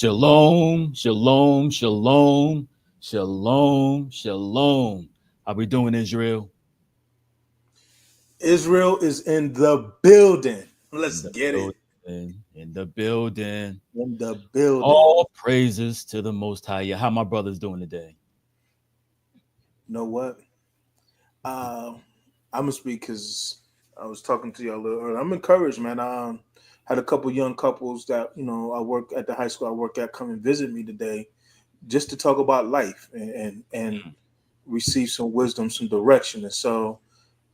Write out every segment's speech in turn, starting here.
Shalom, shalom, shalom, shalom, shalom. How we doing, Israel? Israel is in the building. Let's get it. In the building. In the building. All praises to the Most High. How my brother's doing today? You know what? I'm gonna speak because I was talking to you a little earlier. I'm encouraged, man. Had a couple young couples that I work at the high school I work at come and visit me today, just to talk about life and receive some wisdom, some direction. And so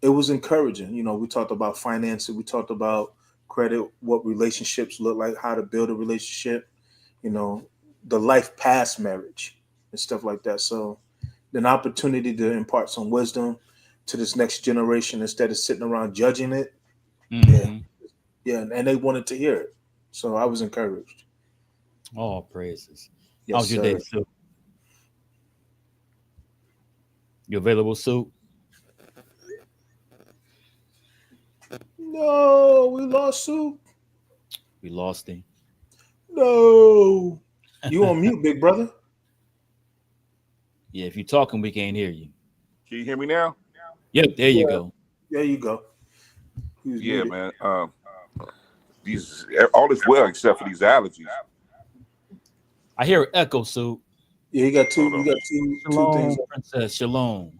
it was encouraging. We talked about finances, we talked about credit, what relationships look like, how to build a relationship, the life past marriage and stuff like that. So an opportunity to impart some wisdom to this next generation instead of sitting around judging it. Mm-hmm. Yeah, and they wanted to hear it. So I was encouraged. All praises. Yes, how's your sir. day, Sue? You available, Sue? No, we lost Sue. We lost him. No. You on mute, big brother. Yeah, if you're talking, we can't hear you. Can you hear me now? Yep, there you go. There you go. Yeah, muted. Man. All is well except for these allergies. I hear an echo, Sue. Yeah, you got two. You got two things. Princess, shalom.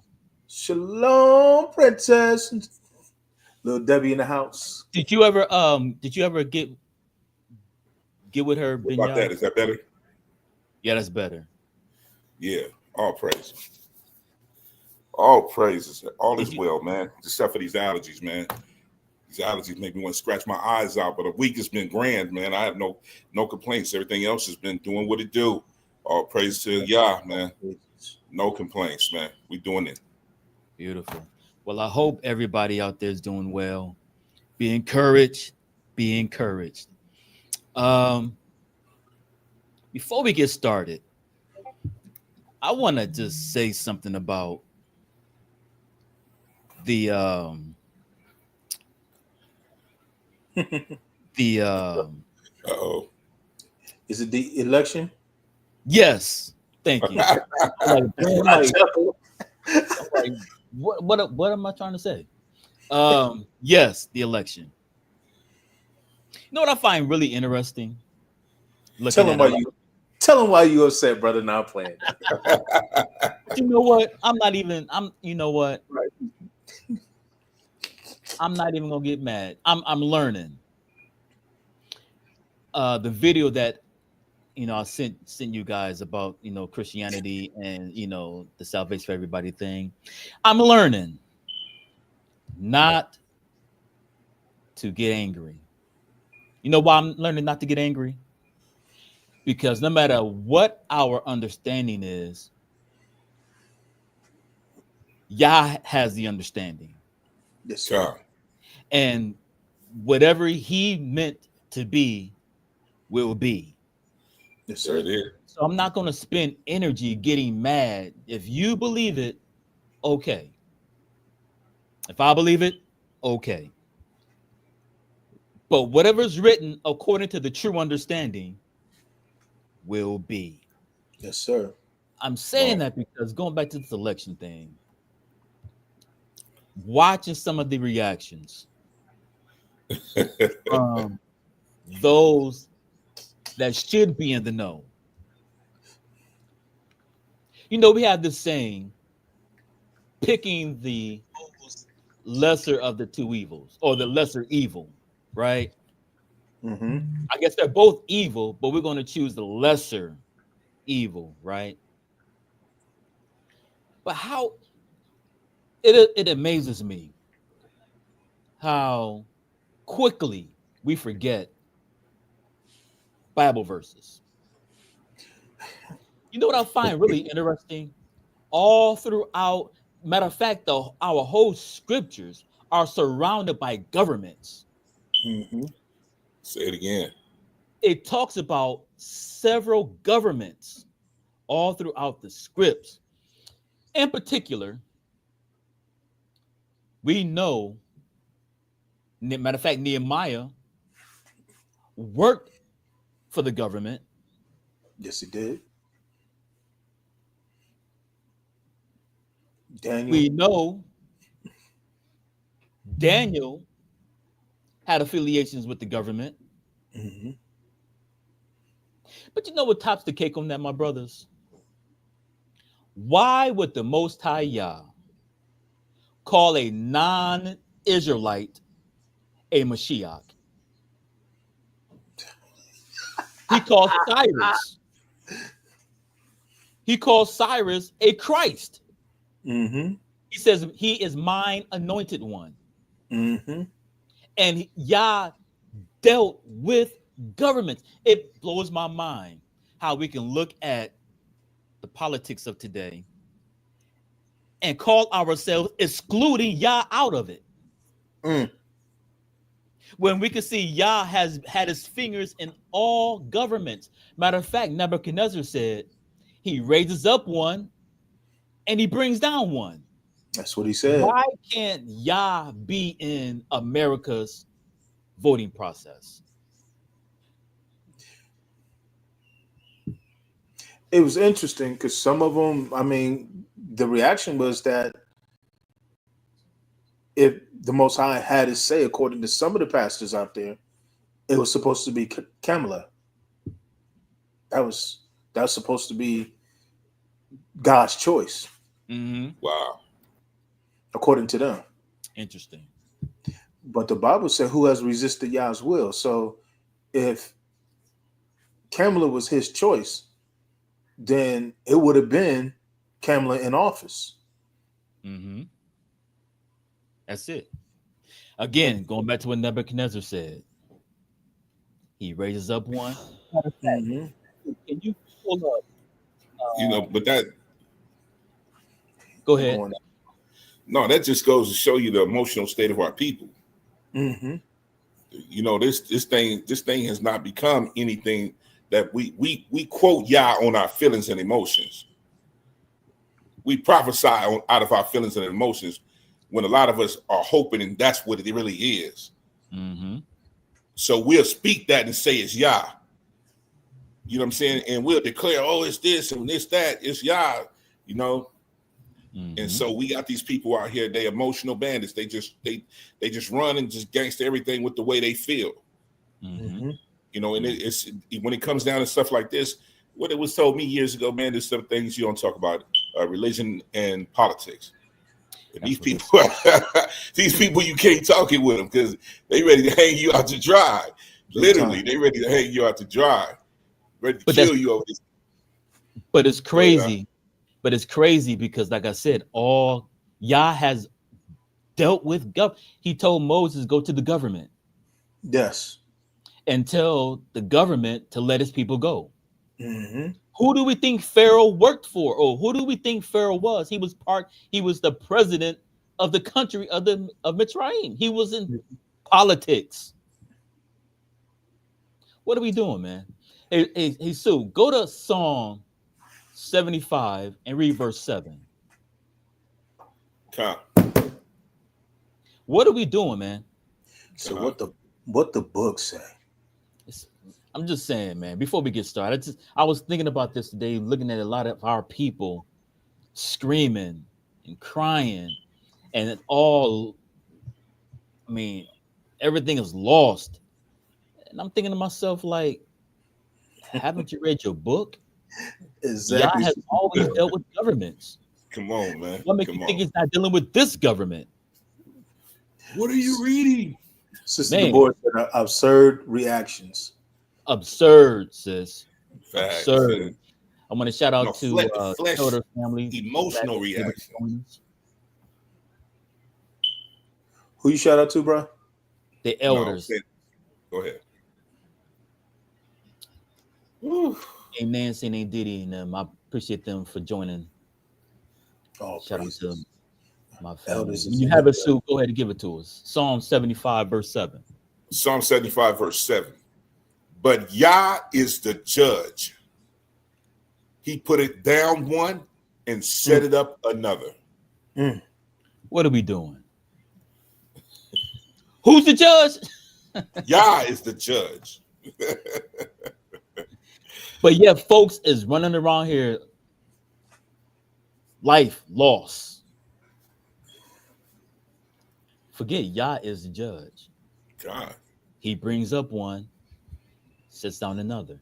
Shalom, princess. Little Debbie in the house. Did you ever get with her? What about that? Is that better? Yeah, that's better. Yeah, all praise. All praises. All is well, man. Except for these allergies, man. These allergies make me want to scratch my eyes out. But a week has been grand, man. I have no complaints. Everything else has been doing what it do. All praise to Yah, man. No complaints, man. We doing it. Beautiful. Well, I hope everybody out there is doing well. Be encouraged. Be encouraged. Before we get started, I want to just say something about the Is it the election? Yes, thank you. What am I trying to say? Yes, the election. You know what I find really interesting? Tell him why you upset, brother. Now playing. You know what? You know what? Right. I'm not even gonna get mad. I'm learning. The video that I sent you guys about Christianity and the salvation for everybody thing. I'm learning not to get angry. You know why I'm learning not to get angry? Because no matter what our understanding is, Yah has the understanding. Yes, sir. And whatever he meant to be will be. Yes, sir. So I'm not going to spend energy getting mad. If you believe it, okay. If I believe it, okay. But whatever's written according to the true understanding will be. Yes, sir. I'm saying that because going back to the election thing, watching some of the reactions from those that should be in the know. You know, we have this saying, picking the lesser of the two evils, or the lesser evil, right? Mm-hmm. I guess they're both evil, but we're going to choose the lesser evil, right? But how it amazes me how quickly we forget Bible verses. You know what I find really interesting? All throughout, matter of fact, our whole scriptures are surrounded by governments. Mm-hmm. Say it again. It talks about several governments all throughout the scripts. In particular, we know, matter of fact, Nehemiah worked for the government. Yes, he did. Daniel. We know Daniel had affiliations with the government. Mm-hmm. But you know what tops the cake on that, my brothers? Why would the Most High Yah call a non-Israelite a Mashiach? He calls Cyrus. He calls Cyrus a Christ. Mm-hmm. He says he is mine anointed one. Mm-hmm. And Yah dealt with governments. It blows my mind how we can look at the politics of today and call ourselves excluding Yah out of it. Mm. When we can see Yah has had his fingers in all governments. Matter of fact, Nebuchadnezzar said he raises up one and he brings down one. That's what he said. Why can't Yah be in America's voting process? It was interesting because some of them, I mean, the reaction was that if the Most High had his say, according to some of the pastors out there, it was supposed to be Kamala. That was supposed to be God's choice, Mm-hmm. Wow. according to them. Interesting. But the Bible said, "Who has resisted Yah's will?" So, if Kamala was his choice, then it would have been Kamala in office. Mm-hmm. That's it. Again, going back to what Nebuchadnezzar said, he raises up one. Mm-hmm. Can you pull up? You know, but that Go ahead. no, that just goes to show you the emotional state of our people. Mm-hmm. You know, this thing has not become anything that we quote Yah on our feelings and emotions. We prophesy out of our feelings and emotions when a lot of us are hoping, and that's what it really is. Mm-hmm. So we'll speak that and say it's Yah. You know what I'm saying? And we'll declare, oh, it's this and this, that, it's Yah, you know. Mm-hmm. And so we got these people out here, they emotional bandits. They just run and just gangster everything with the way they feel. Mm-hmm. You know, and it's when it comes down to stuff like this, what it was told me years ago, man, there's some things you don't talk about, religion and politics. And these people, you can't talk it with them because they ready to hang you out to dry. Literally, they ready to hang you out to dry, ready to kill you over this. But it's crazy. But it's crazy because, like I said, all Yah has dealt with He told Moses, go to the government. Yes. And tell the government to let his people go. Mm-hmm. Who do we think Pharaoh worked for? Or who do we think Pharaoh was? He was the president of the country of Mitzrayim. He was in politics. What are we doing, man? Hey, Sue, go to Psalm 75 and read verse 7. What are we doing, man? So what the book say? I'm just saying, man, before we get started, I was thinking about this today, looking at a lot of our people screaming and crying, and it all, I mean, everything is lost. And I'm thinking to myself, like, haven't you read your book? Exactly. Yah has always dealt with governments. Come on, man. What makes you think he's not dealing with this government? What are you reading? Sister Man. Deborah said absurd reactions. Absurd, sis. Facts. Absurd. I want to shout out to flesh, Elder family. emotional reaction. Who you shout out to, bro? The elders. Go ahead. Ain't Nancy and ain't Diddy and them. I appreciate them for joining. Oh, shout out to my family. Elders. When you have it, Sue, go ahead and give it to us. Psalm 75, verse 7. Psalm 75, verse 7. But Yah is the judge. He put it down one and set it up another. What are we doing? Who's the judge? Yah is the judge. But yet folks is running around here, life lost. Forget Yah is the judge. God. He brings up one, sits down another.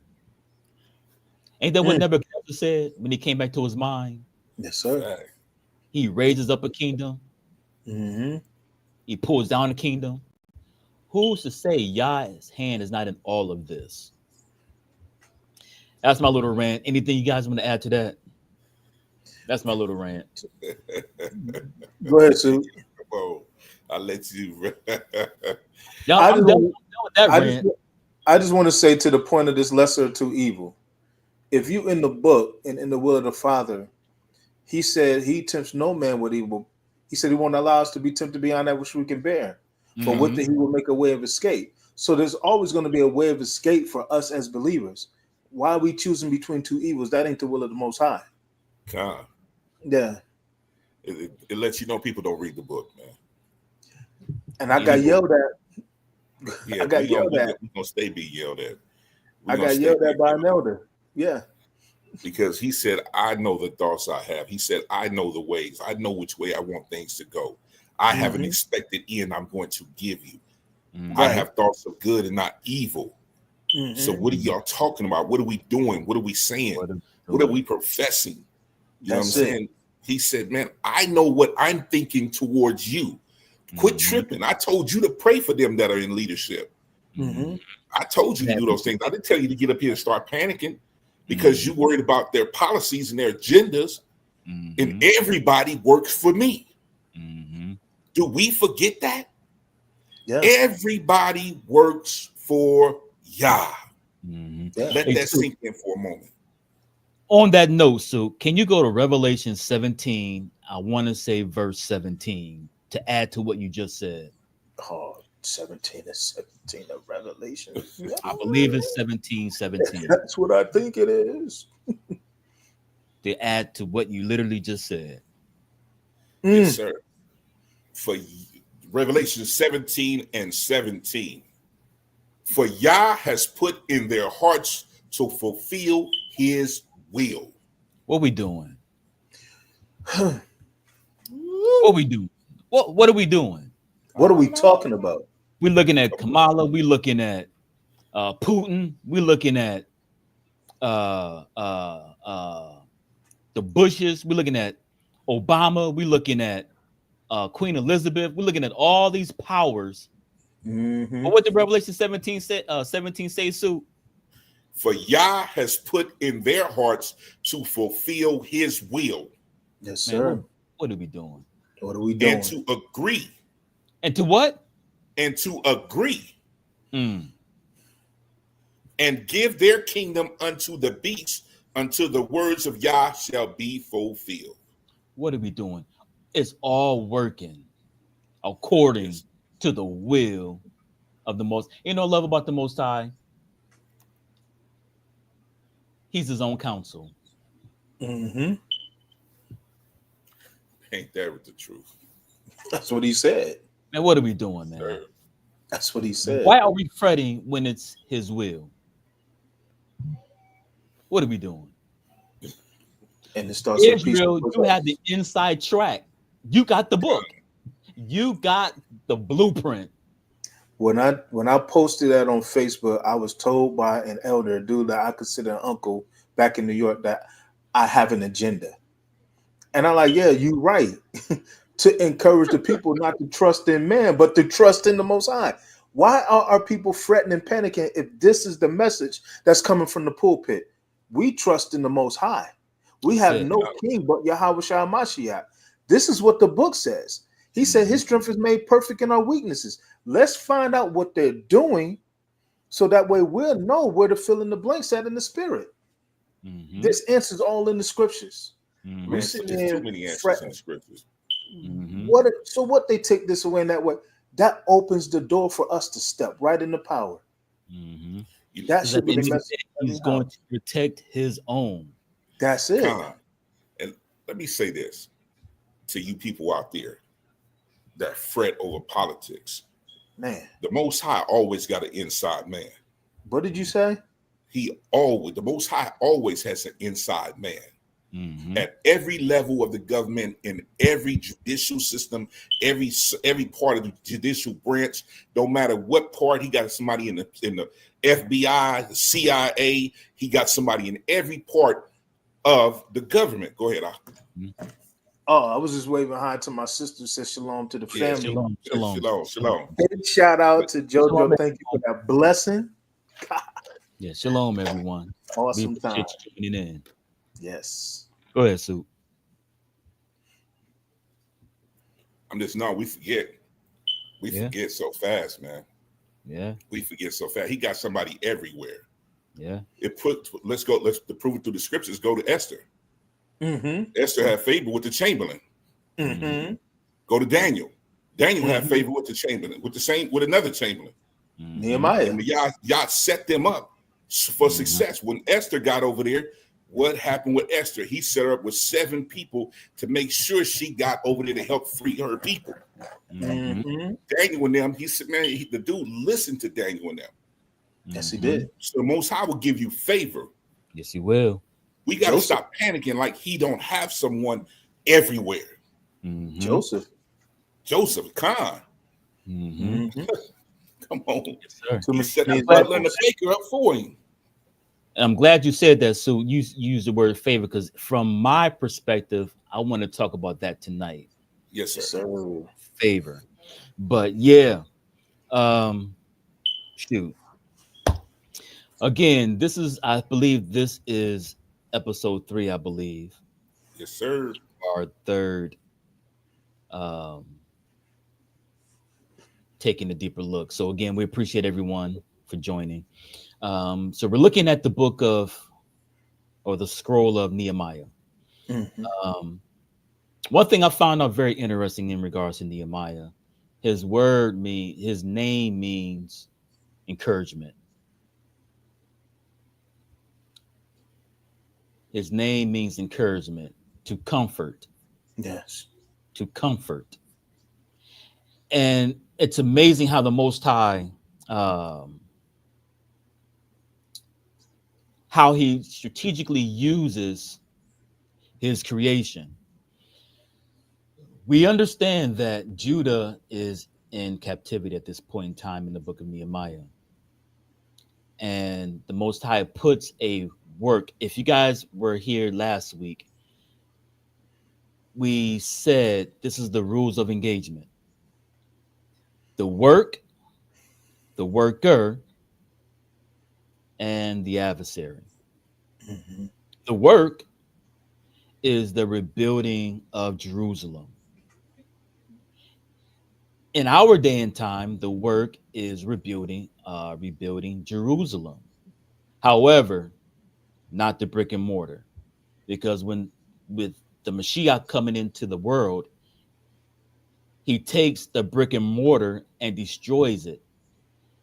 Ain't that what Nebuchadnezzar said when he came back to his mind? Yes, sir. He raises up a kingdom. He pulls down a kingdom. Who's to say Yah's hand is not in all of this? That's my little rant. Anything you guys want to add to that? That's my little rant. Go ahead, Sue. Whoa, I'll let you. I'm done with that rant. I just want to say to the point of this lesser of two evil. If you in the book and in the will of the Father, he said he tempts no man with evil. He said he won't allow us to be tempted beyond that which we can bear. But with it, he will make a way of escape. So there's always going to be a way of escape for us as believers. Why are we choosing between two evils? That ain't the will of the Most High. God. Yeah. It lets you know people don't read the book, man. And I got yelled at. Yeah, I got yelled at. We're going to stay be yelled at. I got yelled at by an elder. Yeah. Because he said, I know the thoughts I have. He said, I know the ways. I know which way I want things to go. I have an expected end I'm going to give you. I have thoughts of good and not evil. So what are y'all talking about? What are we doing? What are we saying? What are we professing? You know what I'm saying? He said, man, I know what I'm thinking towards you. Quit tripping. I told you to pray for them that are in leadership. I told you to do those things. I didn't tell you to get up here and start panicking because you're worried about their policies and their agendas. And everybody works for me. Do we forget that? Yeah. Everybody works for Yah. Let that sink in for a moment. On that note, Sue, can you go to Revelation 17? I want to say verse 17 to add to what you just said. Oh, 17 is 17 of Revelation. I believe it's 17. That's what I think it is. To add to what you literally just said. Yes, sir. For Revelation 17 and 17. For Yah has put in their hearts to fulfill his will. What we doing? What we do? What are we doing? What are we talking about? We're looking at Kamala. We're looking at Putin. We're looking at the Bushes. We're looking at Obama. We're looking at Queen Elizabeth. We're looking at all these powers. But what did Revelation 17 say, Sue? For Yah has put in their hearts to fulfill his will. Yes, sir. What are we doing? What are we doing? And to agree. And to what? And to agree. And give their kingdom unto the beast, until the words of Yah shall be fulfilled. What are we doing? It's all working according to the will of the Most. You know, love about the Most High. He's his own counsel. Ain't that the truth? That's what he said. Man, what are we doing, man? Sir. That's what he said. Why are we fretting when it's his will? What are we doing? And it starts Israel, you have the inside track. You got the book. You got the blueprint. When I posted that on Facebook, I was told by an elder, a dude that I consider an uncle, back in New York that I have an agenda. And I'm like, yeah, you're right. To encourage the people not to trust in man, but to trust in the Most High. Why are our people fretting and panicking if this is the message that's coming from the pulpit? We trust in the Most High. We have no king but Yahweh Shah Mashiach. This is what the book says. He said his strength is made perfect in our weaknesses. Let's find out what they're doing so that way we'll know where to fill in the blanks at in the spirit. This answer's all in the scriptures. Man, there's too many answers in the scriptures. What they take this away in that way, that opens the door for us to step right into power. That should be the message. He's going to protect his own. That's it. And let me say this to you people out there that fret over politics. Man, the Most High always got an inside man. What did you say? The Most High always has an inside man. At every level of the government, in every judicial system, every part of the judicial branch, no matter what part, he got somebody in the FBI, the CIA. He got somebody in every part of the government. Go ahead, Oh, I was just waving hi to my sister who said shalom to the family. Shalom. Big shout out to JoJo. Shalom. Thank you for that blessing. Yeah, shalom, everyone. Awesome time. Tuning in. Yes. Go ahead, Sue. We forget. We forget so fast, man. Yeah. We forget so fast. He got somebody everywhere. Yeah. Let's prove it through the scriptures. Go to Esther. Esther had favor with the chamberlain. Go to Daniel. Daniel had favor with the chamberlain, with another chamberlain. Nehemiah. And Yah set them up for success. When Esther got over there, what happened with Esther? He set her up with 7 people to make sure she got over there to help free her people. Daniel and them, he said, man, the dude listened to Daniel and them. Yes, he did. So the Most High will give you favor. Yes, he will. We got to stop panicking like he don't have someone everywhere. Joseph, Khan. Come on. Yes, he set the butler and the baker up for him. I'm glad you said that, Sue. You used the word favor because from my perspective, I want to talk about that tonight. Yes, sir. Favor. But yeah, shoot. Again, I believe this is episode 3, I believe. Yes, sir. Our third taking a deeper look. So again, we appreciate everyone for joining. So we're looking at the book the scroll of Nehemiah. One thing I found out very interesting in regards to Nehemiah, his name means encouragement. His name means encouragement, to comfort. Yes. To comfort. And it's amazing how the Most High, how he strategically uses his creation. We understand that Judah is in captivity at this point in time in the book of Nehemiah. And the Most High puts a work. If you guys were here last week, we said this is the rules of engagement. The work, the worker, and the adversary. The work is the rebuilding of Jerusalem. In our day and time, the work is rebuilding Jerusalem. However, not the brick and mortar, because with the Mashiach coming into the world, he takes the brick and mortar and destroys it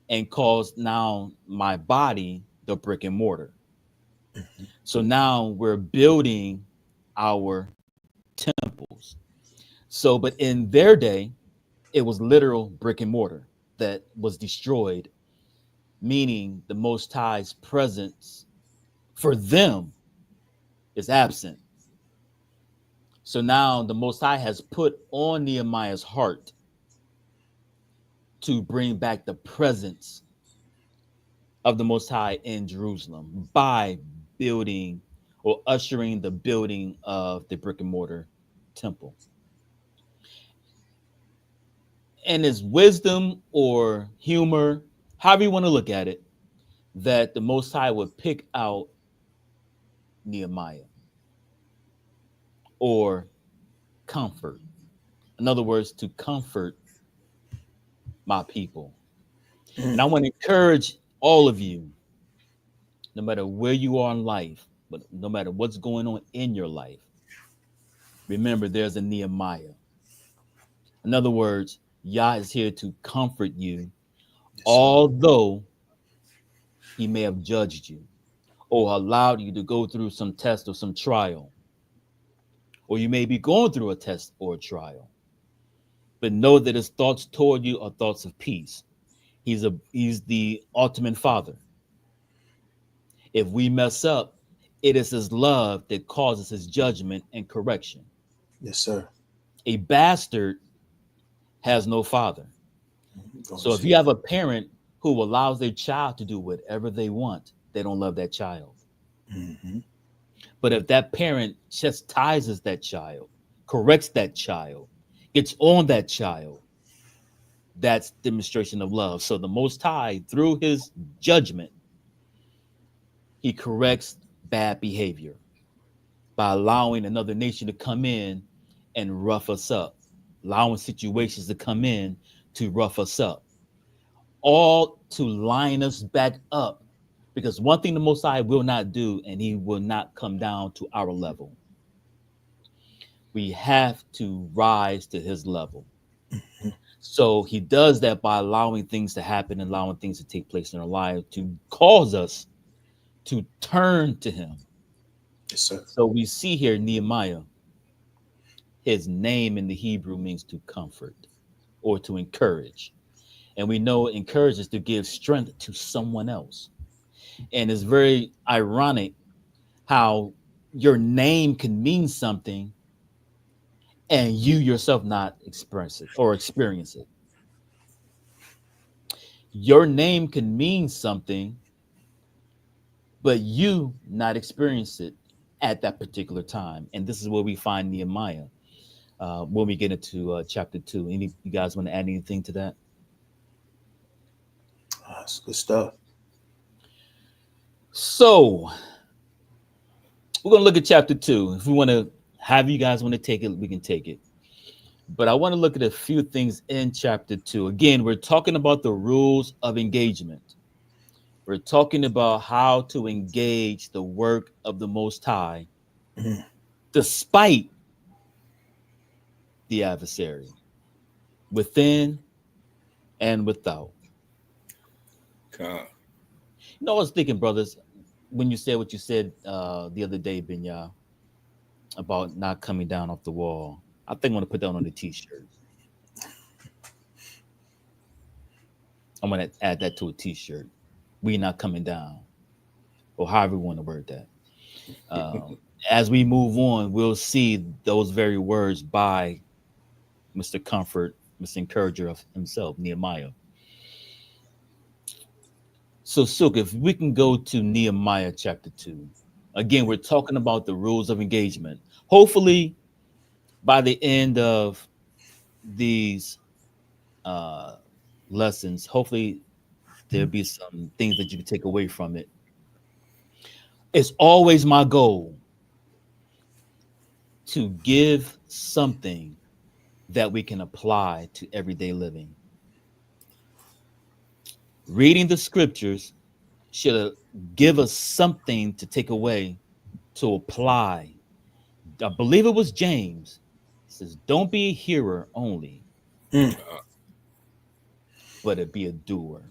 and calls now my body the brick and mortar. So now we're building our temples. So, but in their day, it was literal brick and mortar that was destroyed, meaning the Most High's presence for them is absent. So now the Most High has put on Nehemiah's heart to bring back the presence of the Most High in Jerusalem by building or ushering the building of the brick and mortar temple. And his wisdom or humor, however you want to look at it, that the Most High would pick out Nehemiah or comfort. In other words, to comfort my people. And I want to encourage all of you, no matter where you are in life, but no matter what's going on in your life, remember there's a Nehemiah. In other words, Yah is here to comfort you, Yes, although he may have judged you or allowed you to go through some test or some trial, or you may be going through a test or a trial. But know that his thoughts toward you are thoughts of peace. He's the ultimate father. If we mess up, it is his love that causes his judgment and correction. yes, sir. A bastard has no father. Gonna So if see. you have a parent who allows their child to do whatever they want, they don't love that child. Mm-hmm. But if that parent chastises that child, corrects that child, gets on that child, that's demonstration of love. So the Most High, through his judgment, he corrects bad behavior by allowing another nation to come in and rough us up, allowing situations to come in to rough us up, all to line us back up. Because one thing the Most High will not do, and he will not come down to our level. We have to rise to his level. So he does that by allowing things to happen and allowing things to take place in our lives to cause us to turn to him. Yes, sir. So we see here Nehemiah, his name in the Hebrew means to comfort or to encourage. And we know encourage is to give strength to someone else. And it's very ironic how your name can mean something and you yourself not express it or experience it. Your name can mean something, but you not experience it at that particular time. And this is where we find Nehemiah when we get into chapter 2. Any you guys want to add anything to that? That's good stuff. So we're gonna look at chapter 2. If we want to have you guys want to take it, we can take it. But I want to look at a few things in chapter 2. Again, we're talking about the rules of engagement. We're talking about how to engage the work of the Most High Mhm. despite the adversary, within and without. God. You know, I was thinking, brothers, when you said what you said the other day, Binya, about not coming down off the wall. I think I'm going to put that on a t-shirt. I'm going to add that to a t-shirt. We not coming down, or however we want to word that. As we move on, we'll see those very words by Mr. Comfort, Mr. Encourager of himself, Nehemiah. So, Silk, if we can go to Nehemiah chapter 2. Again, we're talking about the rules of engagement. Hopefully, by the end of these uh, lessons, hopefully there'll be some things that you can take away from it. It's always my goal to give something that we can apply to everyday living. Reading the scriptures should give us something to take away to apply. I believe it was James. It says, "Don't be a hearer only, Mm. but be a doer."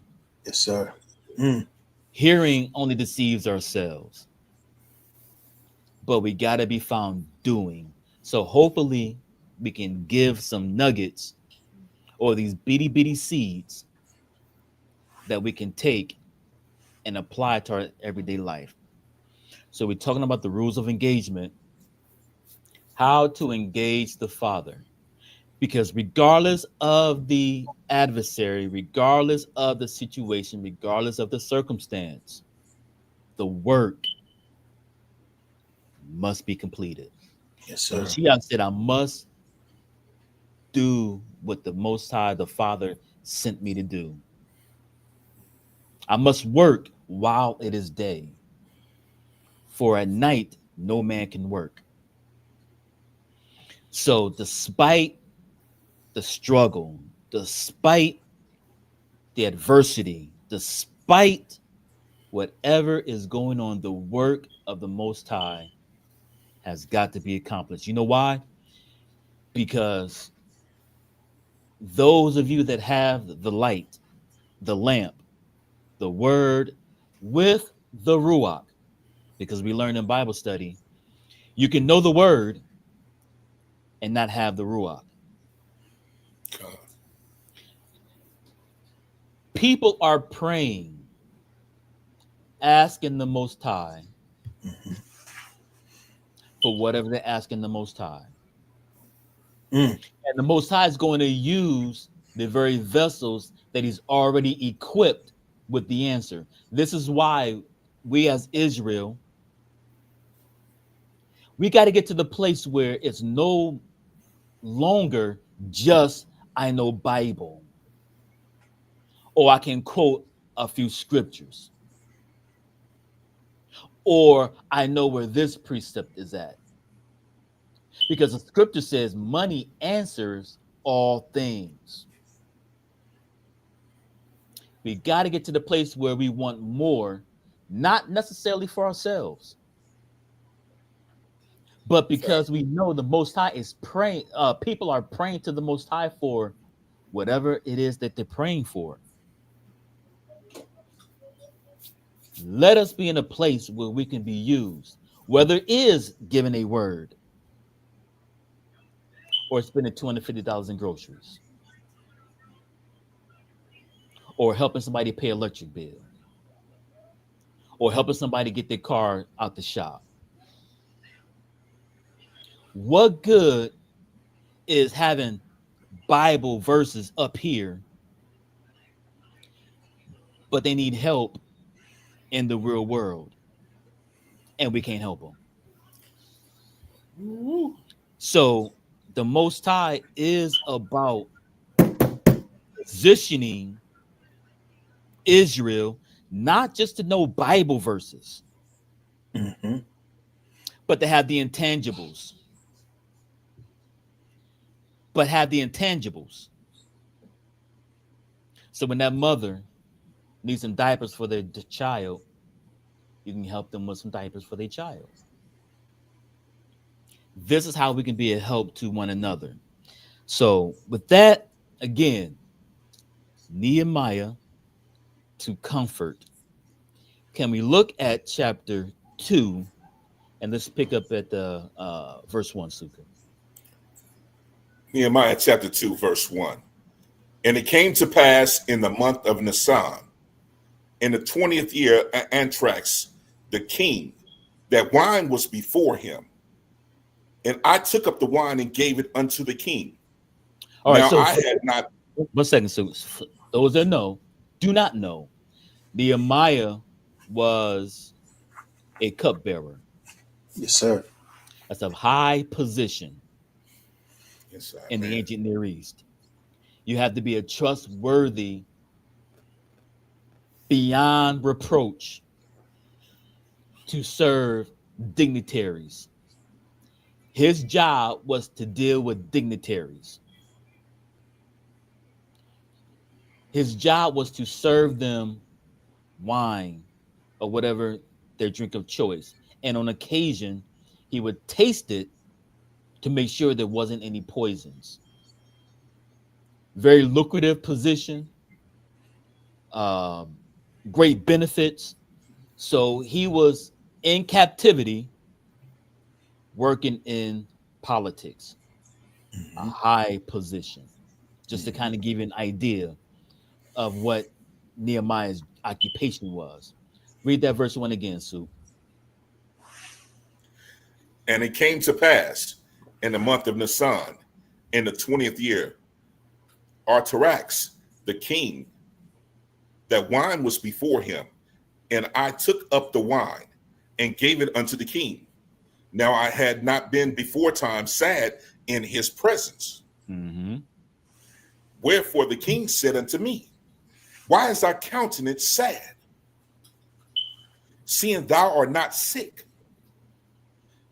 Yes, sir. Mm. Hearing only deceives ourselves, but we got to be found doing. So hopefully we can give some nuggets or these bitty bitty seeds that we can take and apply to our everyday life. So we're talking about the rules of engagement, how to engage the Father. Because regardless of the adversary, regardless of the situation, regardless of the circumstance, the work must be completed. Yes, So sir. Mashiach said, I must do what the Most High, the Father, sent me to do. I must work while it is day, for at night no man can work. So despite the struggle, despite the adversity, despite whatever is going on, the work of the Most High has got to be accomplished. You know why? Because those of you that have the light, the lamp, the word with the Ruach, because we learned in Bible study, you can know the word and not have the Ruach. God. People are praying, asking the Most High for whatever they're asking the Most High. Mm. And the Most High is going to use the very vessels that He's already equipped with the answer. This is why we as Israel, we got to get to the place where it's no longer just I know Bible or I can quote a few scriptures or I know where this precept is at. Because the scripture says money answers all things. We got to get to the place where we want more, not necessarily for ourselves, but because we know the Most High is praying. People are praying to the Most High for whatever it is that they're praying for. Let us be in a place where we can be used, whether it is giving a word or spending $250 in groceries or helping somebody pay electric bill or helping somebody get their car out the shop. What good is having Bible verses up here, but they need help in the real world and we can't help them? So the Most High is about positioning Israel not just to know Bible verses, Mm-hmm. but to have the intangibles. But have the intangibles. So when that mother needs some diapers for their child, you can help them with some diapers for their child. This is how we can be a help to one another. So with that, again, Nehemiah to comfort. Can we look at chapter 2 and let's pick up at the verse 1, Sukkah. Nehemiah chapter 2, verse 1. And it came to pass in the month of Nisan, in the 20th year of Anthrax, the king, that wine was before him. And I took up the wine and gave it unto the king. All right, Now so I had not. 1 second. So those that know, do not know, Nehemiah was a cupbearer. Yes, sir. That's a high position Inside, in the man. ancient Near East. You have to be a trustworthy, beyond reproach to serve dignitaries. His job was to deal with dignitaries. His job was to serve them wine or whatever their drink of choice. And on occasion, he would taste it to make sure there wasn't any poisons. Very lucrative position, um, great benefits. So he was in captivity working in politics, a Mm-hmm. high position, just to Mm-hmm. kind of give you an idea of what Nehemiah's occupation was. Read that verse 1 again, Sue. And it came to pass in the month of Nisan, in the 20th year, Artaxerxes, the king, that wine was before him. And I took up the wine and gave it unto the king. Now I had not been before time sad in his presence. Mm-hmm. Wherefore the king said unto me, why is thy countenance sad, seeing thou art not sick?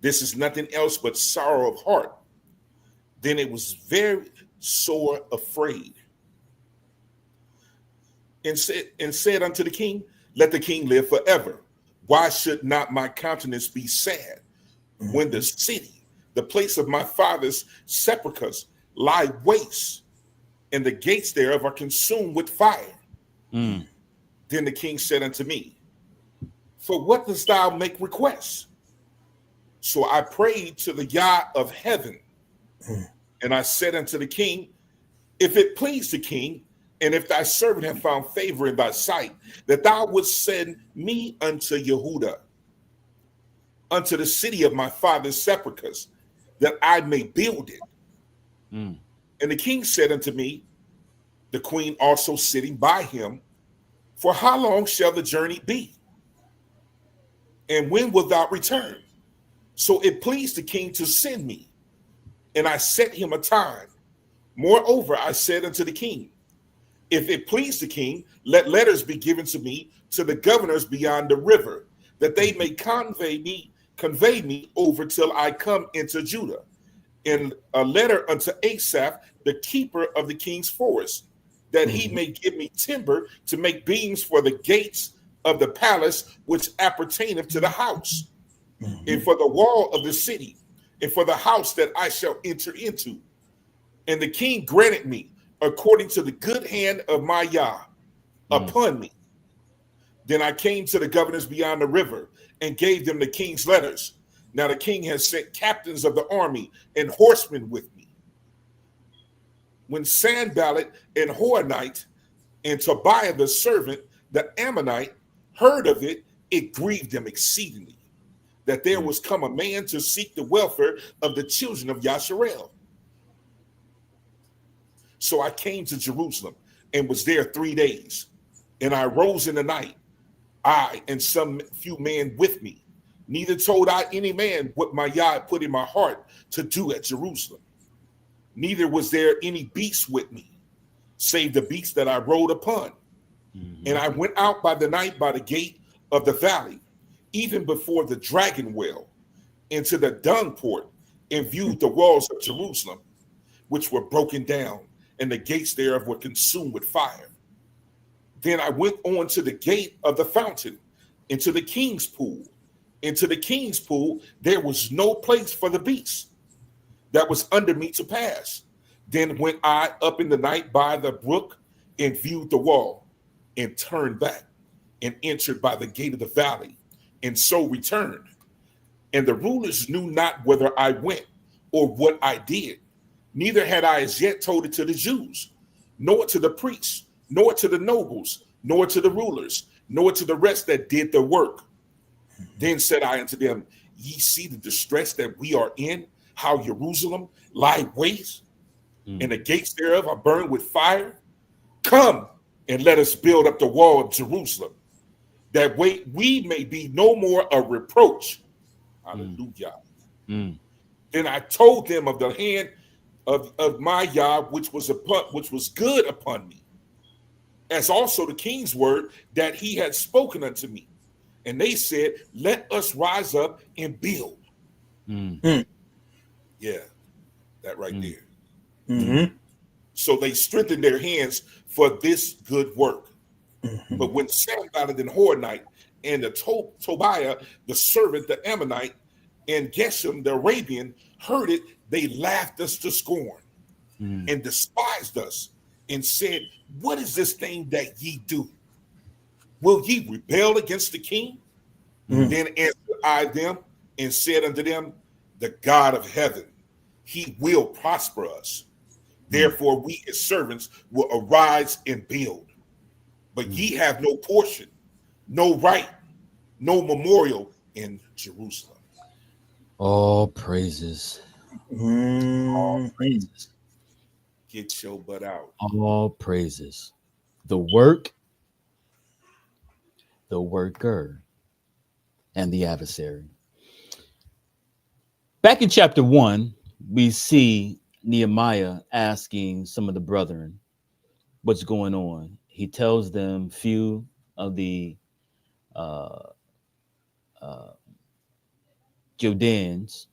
This is nothing else but sorrow of heart. Then it was very sore afraid, and said unto the king, let the king live forever. Why should not my countenance be sad when the city, the place of my father's sepulchres, lie waste, and the gates thereof are consumed with fire? Mm. Then the king said unto me, for what dost thou make request? So I prayed to the Yah of heaven, and I said unto the king, if it please the king, and if thy servant have found favor in thy sight, that thou wouldst send me unto Yehuda, unto the city of my father's sepulchres, that I may build it. Mm. And the king said unto me, the queen also sitting by him, for how long shall the journey be? And when wilt thou return? So it pleased the king to send me, and I set him a time. Moreover, I said unto the king, if it please the king, let letters be given to me to the governors beyond the river, that they may convey me over till I come into Judah. And a letter unto Asaph, the keeper of the king's forest, that he may give me timber to make beams for the gates of the palace which appertaineth to the house, and for the wall of the city, and for the house that I shall enter into. And the king granted me according to the good hand of my Yah upon me. Then I came to the governors beyond the river and gave them the king's letters. Now the king has sent captains of the army and horsemen with me. When Sanballat and Horonite and Tobiah the servant, the Ammonite, heard of it, it grieved them exceedingly, that there was come a man to seek the welfare of the children of Yasharel. So I came to Jerusalem and was there 3 days. And I rose in the night, I and some few men with me. Neither told I any man what my Yah put in my heart to do at Jerusalem. Neither was there any beast with me, save the beast that I rode upon. And I went out by the night by the gate of the valley, even before the dragon well, into the dung port, and viewed the walls of Jerusalem, which were broken down, and the gates thereof were consumed with fire. Then I went on to the gate of the fountain, into the king's pool. Into the king's pool, there was no place for the beast that was under me to pass. Then went I up in the night by the brook, and viewed the wall, and turned back, and entered by the gate of the valley, and so returned. And the rulers knew not whither I went, or what I did. Neither had I as yet told it to the Jews, nor to the priests, nor to the nobles, nor to the rulers, nor to the rest that did the work. Then said I unto them, ye see the distress that we are in, how Jerusalem lie waste, and the gates thereof are burned with fire? Come and let us build up the wall of Jerusalem, that we may be no more a reproach. Hallelujah. Then I told them of the hand of my Yah, which was good upon me, as also the king's word that he had spoken unto me. And they said, let us rise up and build. Yeah, that right there. So they strengthened their hands for this good work. But when Sanballat and Horonite and the Tobiah, the servant, the Ammonite, and Geshem, the Arabian, heard it, they laughed us to scorn and despised us and said, what is this thing that ye do? Will ye rebel against the king? Then answered I them and said unto them, the God of heaven, he will prosper us. Therefore we his servants will arise and build. But ye have no portion, no right, no memorial in Jerusalem. All praises. All praises. Get your butt out. All praises. The work, the worker, and the adversary. Back in chapter 1, we see Nehemiah asking some of the brethren what's going on. He tells them few of the uh, uh, Judeans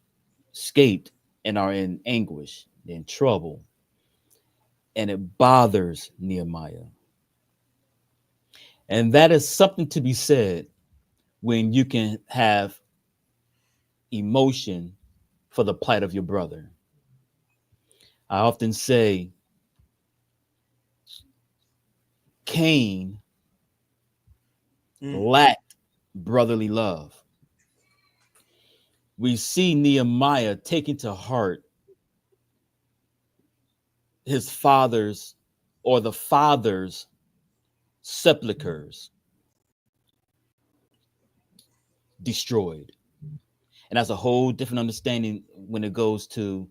escaped and are in anguish, in trouble, and it bothers Nehemiah. And that is something to be said when you can have emotion for the plight of your brother. I often say Cain lacked brotherly love. We see Nehemiah taking to heart his father's or the father's sepulchers destroyed. And that's a whole different understanding when it goes to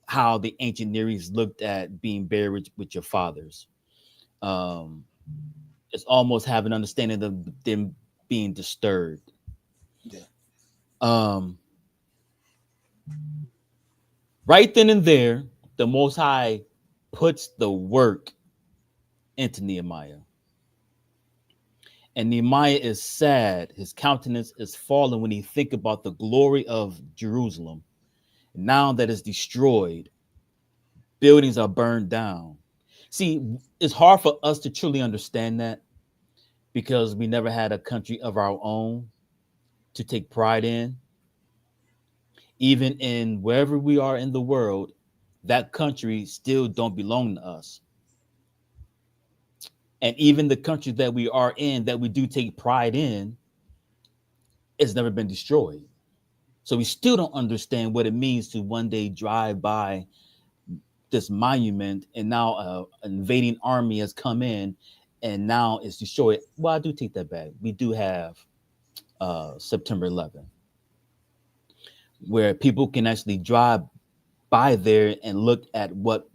how the ancient Near East looked at being buried with your fathers. Um, it's almost have an understanding of them being disturbed. Yeah. Right then and there, the Most High puts the work into Nehemiah. And Nehemiah is sad. His countenance is fallen when he think about the glory of Jerusalem. Now that it's destroyed, buildings are burned down. See, it's hard for us to truly understand that because we never had a country of our own to take pride in. Even in wherever we are in the world, that country still don't belong to us. And even the country that we are in, that we do take pride in, it's never been destroyed. So we still don't understand what it means to one day drive by this monument and now an invading army has come in and now it's destroyed. Well, I do take that back. We do have September 11th, where people can actually drive by there and look at what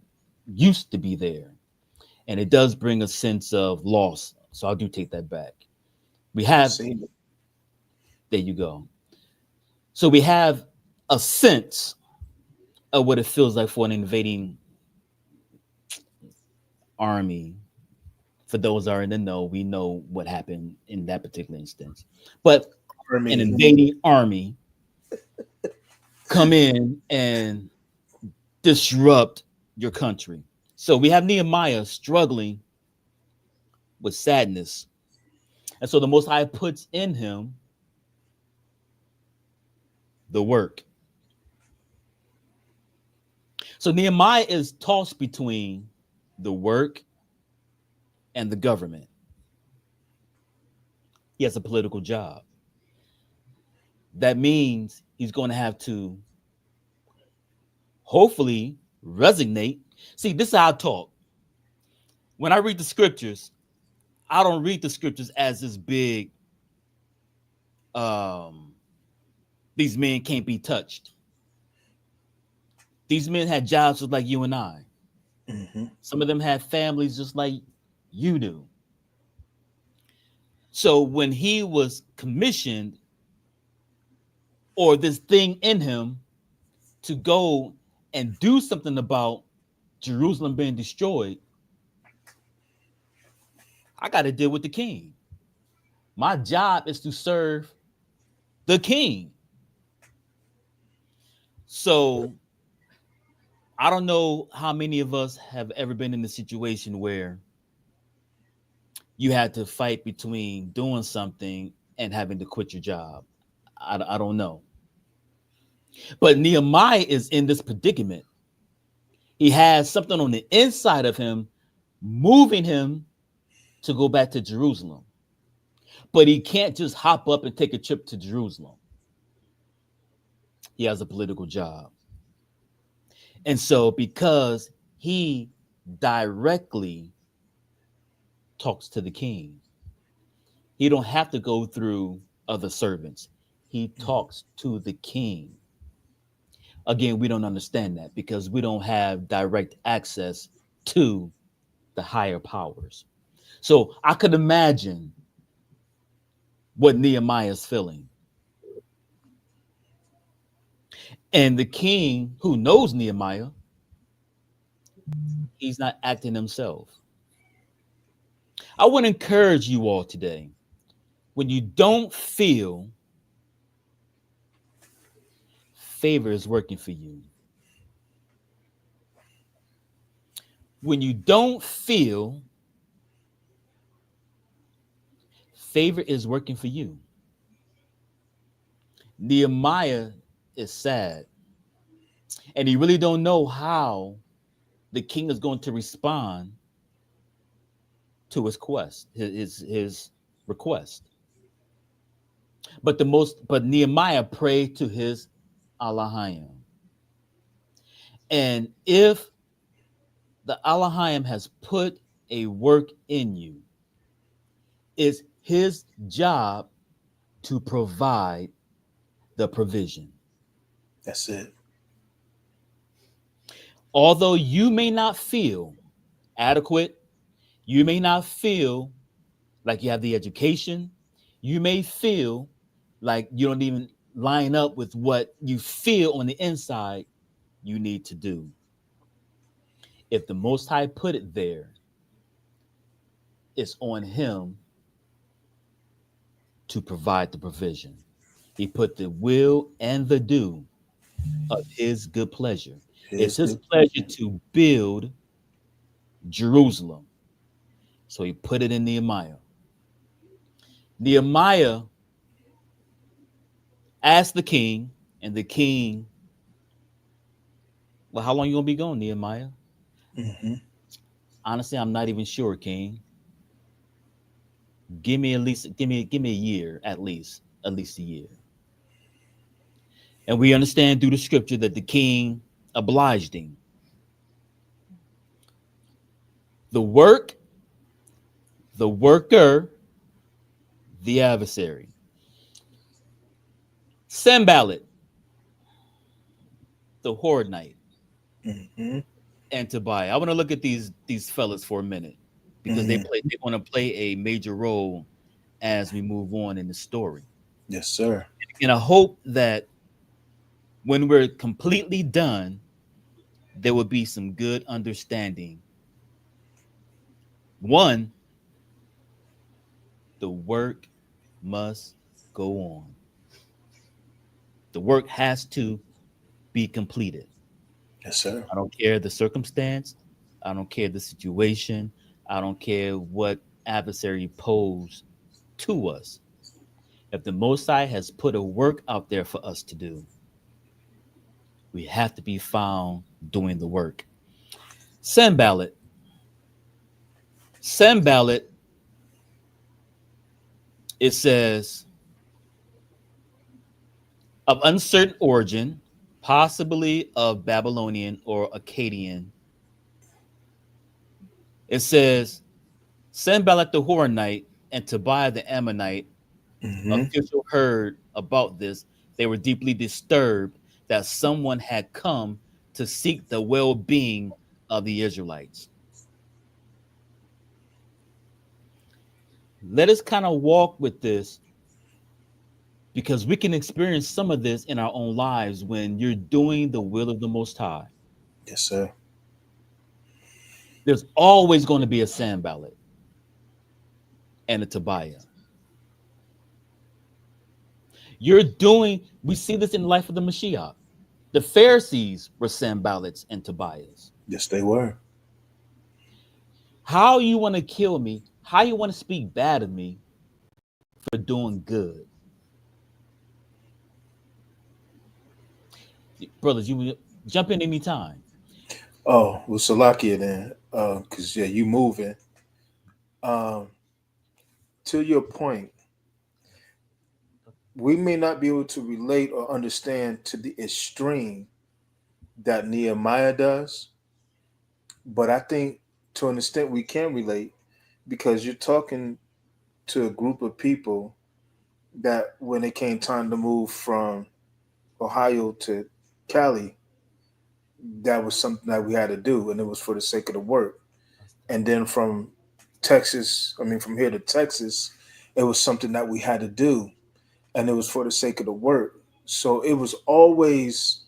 used to be there. And it does bring a sense of loss. So I do take that back. We have, there you go. So we have a sense of what it feels like for an invading army. For those that are in the know, we know what happened in that particular instance. But an invading army come in and disrupt your country. So we have Nehemiah struggling with sadness. And so the Most High puts in him the work. So Nehemiah is tossed between the work and the government. He has a political job. That means he's going to have to hopefully resonate. See, this is how I talk. When I read the scriptures, I don't read the scriptures as this big, these men can't be touched. These men had jobs just like you and I. Mm-hmm. Some of them had families just like you do. So when he was commissioned, or this thing in him to go and do something about Jerusalem being destroyed, I got to deal with the king. My job is to serve the king. So I don't know how many of us have ever been in a situation where you had to fight between doing something and having to quit your job. I don't know. But Nehemiah is in this predicament. He has something on the inside of him moving him to go back to Jerusalem. But he can't just hop up and take a trip to Jerusalem. He has a political job. And so because he directly talks to the king, he don't have to go through other servants. He talks to the king. Again, we don't understand that because we don't have direct access to the higher powers. So I could imagine what Nehemiah is feeling. And the king who knows Nehemiah, he's not acting himself. I want to encourage you all today, when you don't feel favor is working for you, when you don't feel favor is working for you, Nehemiah is sad, and he really don't know how the king is going to respond to his quest, his request. But Nehemiah prayed to his Elohim. And if the Elohim has put a work in you, it's his job to provide the provision. That's it. Although you may not feel adequate, you may not feel like you have the education, you may feel like you don't even line up with what you feel on the inside you need to do. If the Most High put it there, it's on him to provide the provision. He put the will and the do of his good pleasure. It's his pleasure to build Jerusalem. So he put it in Nehemiah. Nehemiah asked the king, and the king, well, how long you gonna be gone, Nehemiah? Mm-hmm. Honestly, I'm not even sure, King. Give me a year at least a year. And we understand through the scripture that the king obliged him. The work, the worker, the adversary. Sanballat, the Horonite, Mm-hmm. and Tobiah. I want to look at these fellas for a minute because they want to play a major role as we move on in the story. Yes, sir. And I hope that when we're completely done, there will be some good understanding. One, the work must go on. The work has to be completed. Yes, sir. I don't care the circumstance. I don't care the situation. I don't care what adversary posed to us. If the Most High has put a work out there for us to do, we have to be found doing the work. Sanballat. Sanballat, it says, of uncertain origin, possibly of Babylonian or Akkadian. It says, Sanballat the Horonite and Tobiah the Ammonite Mm-hmm. official heard about this. They were deeply disturbed that someone had come to seek the well-being of the Israelites. Let us kind of walk with this because we can experience some of this in our own lives when you're doing the will of the Most High. Yes, sir. There's always going to be a Sanballat and a Tobiah. We see this in the life of the Mashiach. The Pharisees were Sanballats and Tobiahs. Yes, they were. How you want to kill me? How you want to speak bad of me for doing good? Brothers, you jump in anytime. Oh, well, Salakia then, because yeah, you moving. Um, to your point, we may not be able to relate or understand to the extreme that Nehemiah does, but I think to an extent we can relate because you're talking to a group of people that when it came time to move from Ohio to Cali, that was something that we had to do, and it was for the sake of the work. And then from from here to Texas, it was something that we had to do, and it was for the sake of the work. So it was always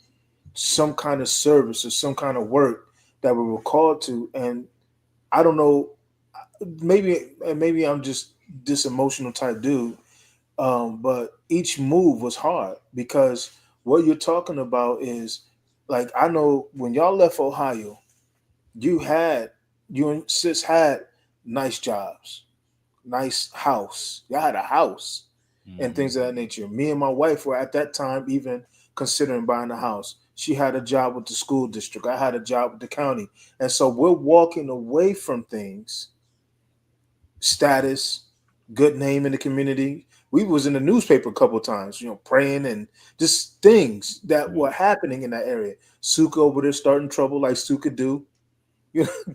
some kind of service or some kind of work that we were called to. And I don't know, maybe I'm just this emotional type dude. But each move was hard because what you're talking about is like, I know when y'all left Ohio, you and sis had nice jobs, nice house. Y'all had a house and Mm-hmm. things of that nature. Me and my wife were at that time even considering buying a house. She had a job with the school district. I had a job with the county. And so we're walking away from things, status, good name in the community. We was in the newspaper a couple of times, praying and just things that were happening in that area. Suka over there starting trouble like Suka do. You know,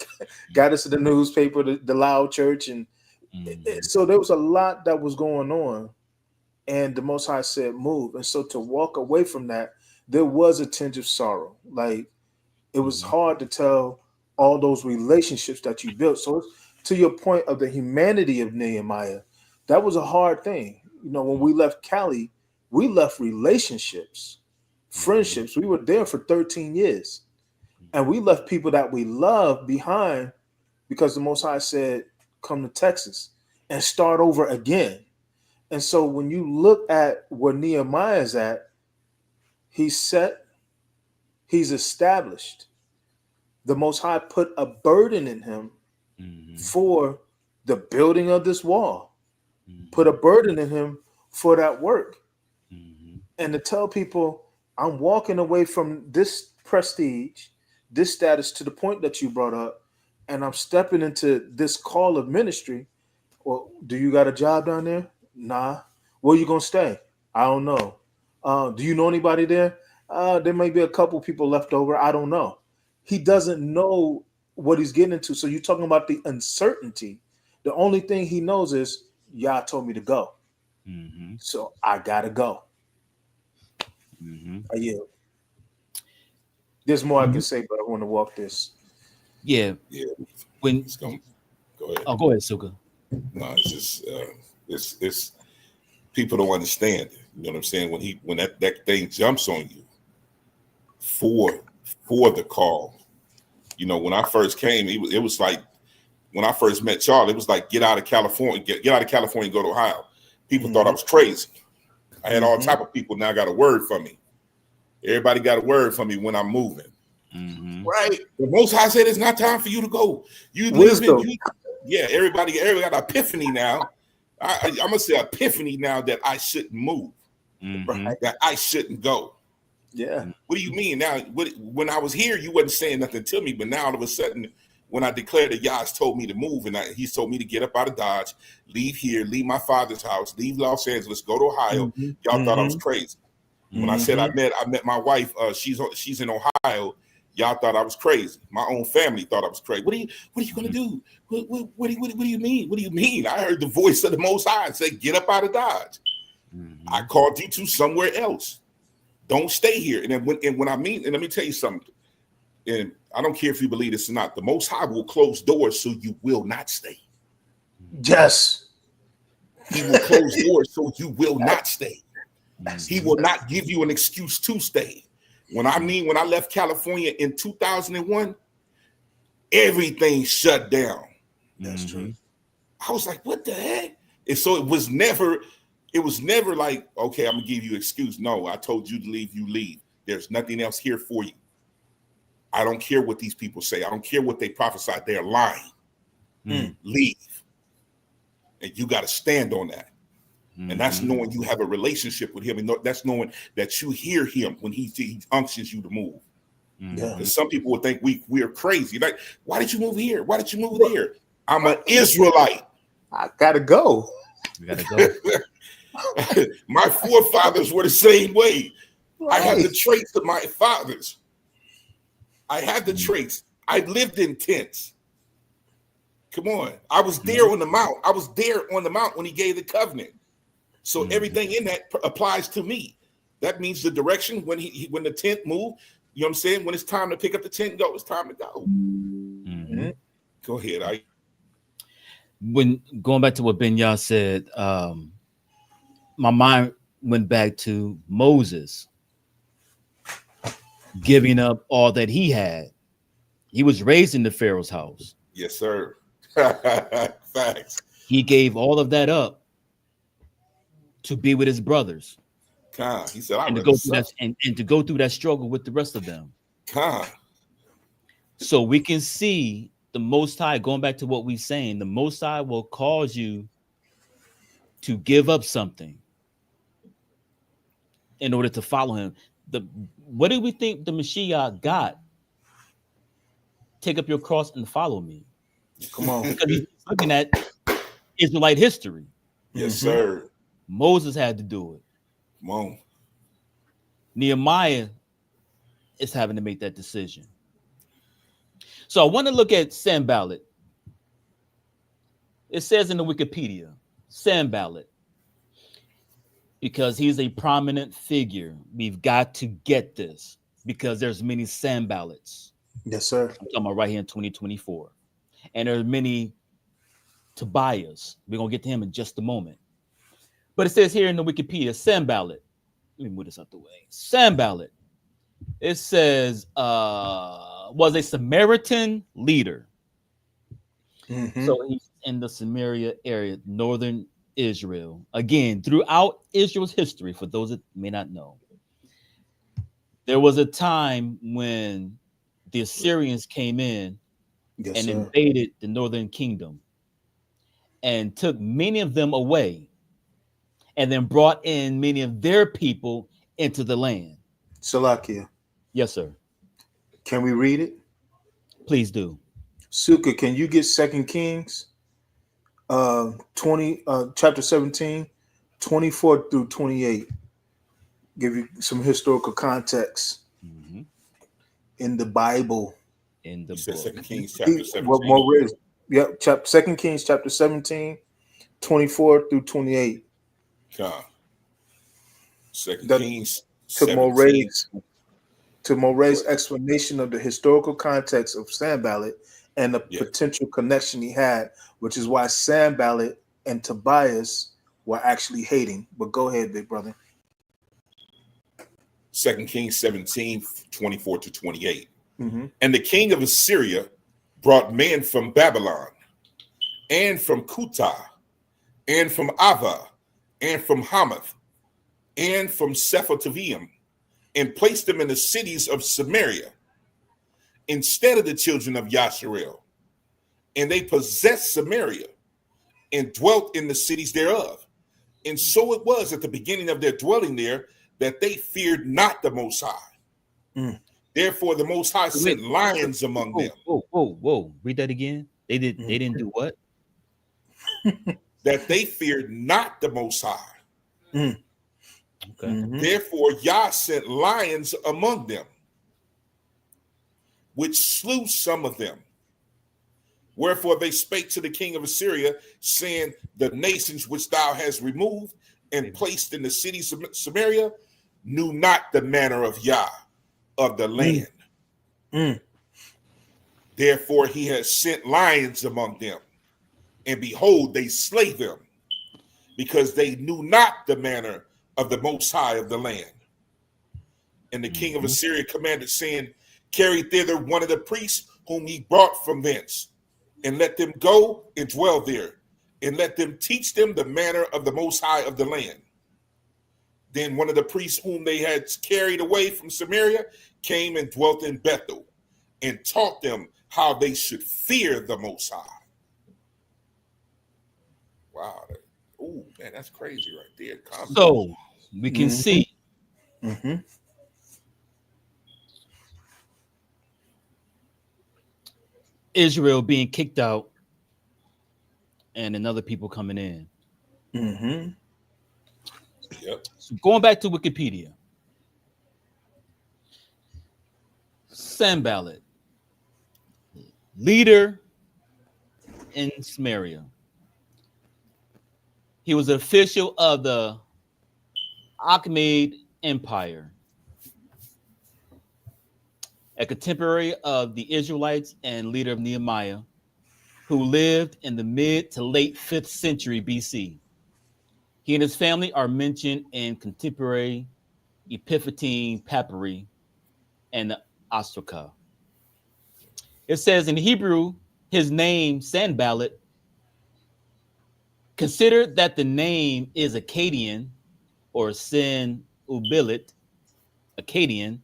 got us in the newspaper, the Loud Church, and so there was a lot that was going on. And the Most High said, "Move." And so to walk away from that, there was a tinge of sorrow. Like it was hard to tell all those relationships that you built. So to your point of the humanity of Nehemiah, that was a hard thing. When we left Cali, we left relationships, friendships. We were there for 13 years. And we left people that we loved behind because the Most High said, come to Texas and start over again. And so when you look at where Nehemiah is at, he's set, he's established. The Most High put a burden in him for the building of this wall, put a burden in him for that work. And to tell people, I'm walking away from this prestige, this status to the point that you brought up, and I'm stepping into this call of ministry. Well, do you got a job down there? Nah. Where you gonna stay? I don't know. Do you know anybody there? There may be a couple people left over. I don't know. He doesn't know what he's getting into. So you're talking about the uncertainty. The only thing he knows is, Yah told me to go. So I gotta go. Yeah. There's more I can say, but I want to walk this. Yeah. When go ahead. Oh, go ahead, Suka. No, it's just it's people don't understand. You know what I'm saying? When that thing jumps on you for the call. When I first came, it was like when I first met Charlie, it was like get out of California, get out of California, and go to Ohio. People thought I was crazy. I had all type of people now got a word for me. Everybody got a word for me when I'm moving. Right. The Most High said it's not time for you to go. You leaving. Everybody got an epiphany now. I'm gonna say epiphany now that I shouldn't move. Right. That I shouldn't go. Yeah. What do you mean now? When I was here, you wasn't saying nothing to me, but now all of a sudden, when I declared that Yah's told me to move, and he's told me to get up out of Dodge, leave here, leave my father's house, leave Los Angeles, go to Ohio, y'all thought I was crazy. When I said I met my wife, she's in Ohio. Y'all thought I was crazy. My own family thought I was crazy. What are you gonna do? What do you mean? What do you mean? I heard the voice of the Most High say, "Get up out of Dodge." I called you to somewhere else. Don't stay here. And when I mean, and let me tell you something. And I don't care if you believe this or not. The Most High will close doors so you will not stay. Yes. He will close doors so you will not stay. He will not give you an excuse to stay. When I left California in 2001, everything shut down. That's true. I was like, what the heck? And so it was never like, okay, I'm gonna give you an excuse. No, I told you to leave, you leave. There's nothing else here for you. I don't care what these people say. I don't care what they prophesied. They're lying. Leave. And you got to stand on that. And that's knowing you have a relationship with him. And that's knowing that you hear him when he unctions you to move. Yeah. And some people would think we are crazy. Like, why did you move here? Why did you move there? I'm an Israelite. I gotta go. You gotta go. My forefathers were the same way. Right. I have the traits of my fathers. I have the traits. I lived in tents. Come on. I was there on the mount. I was there on the mount when he gave the covenant. So everything in that applies to me. That means the direction when when the tent moved, you know what I'm saying? When it's time to pick up the tent and go, it's time to go. Go ahead. When going back to what Ben Yah said, my mind went back to Moses. giving up all that he had. He was raised in the Pharaoh's house. Yes, sir. Facts. He gave all of that up to be with his brothers. He said, and to go through that and to go through that struggle with the rest of them. So we can see the Most High, going back to what we're saying, the Most High will cause you to give up something in order to follow him. What do we think the Mashiach got? Take up your cross and follow me. Come on. Because he's looking at Israelite history. Yes, sir. Moses had to do it. Come on. Nehemiah is having to make that decision. So I want to look at Sanballat. It says in the Wikipedia, Sanballat, because he's a prominent figure. We've got to get this because there's many Sanballats. Yes, sir. I'm talking about right here in 2024. And there are many Tobias. We're going to get to him in just a moment. But it says here in the Wikipedia, Sanballat. Let me move this out the way. Sanballat. It says, was a Samaritan leader. So he's in the Samaria area, northern Israel. Again, throughout Israel's history, for those that may not know, there was a time when the Assyrians came in and invaded the northern kingdom and took many of them away and then brought in many of their people into the land. Salakia. Yes, sir. Can we read it? Please do. Sukkah, can you get 2 Kings 20 chapter 17, 24 through 28? Give you some historical context in the Bible. In the book. 2 Kings chapter 17. Yep, 2 Kings chapter 17, 24 through 28. 2 Kings to Moray's explanation of the historical context of Sanballat and the potential connection he had, which is why Sanballat and Tobias were actually hating. But go ahead, big brother. 2 Kings 17, 24 to 28. And the king of Assyria brought men from Babylon and from Kutah and from Ava and from Hamath and from Sepharvaim and placed them in the cities of Samaria instead of the children of Yasharel. And they possessed Samaria and dwelt in the cities thereof. And so it was at the beginning of their dwelling there that they feared not the Most High. Therefore, the Most High sent lions among them. Whoa. Read that again. They didn't do what? That they feared not the Most High. Okay. Therefore, Yah sent lions among them, which slew some of them. Wherefore they spake to the king of Assyria, saying, the nations which thou hast removed and placed in the cities of Samaria knew not the manner of Yah of the land. Therefore he has sent lions among them, and behold, they slay them, because they knew not the manner of the Most High of the land. And the king of Assyria commanded, saying, carry thither one of the priests whom he brought from thence, and let them go and dwell there, and let them teach them the manner of the Most High of the land. Then one of the priests whom they had carried away from Samaria came and dwelt in Bethel, and taught them how they should fear the Most High. Wow. Oh, man, that's crazy right there. So we can see Israel being kicked out and another people coming in. So going back to Wikipedia, Sanballat, leader in Samaria. He was an official of the Achaemenid Empire, a contemporary of the Israelites and leader of Nehemiah, who lived in the mid to late 5th century BC. He and his family are mentioned in contemporary Epiphanes papyri and Astraka. It says in Hebrew, his name, Sanballat, consider that the name is Akkadian or Sin Ubilit, Akkadian,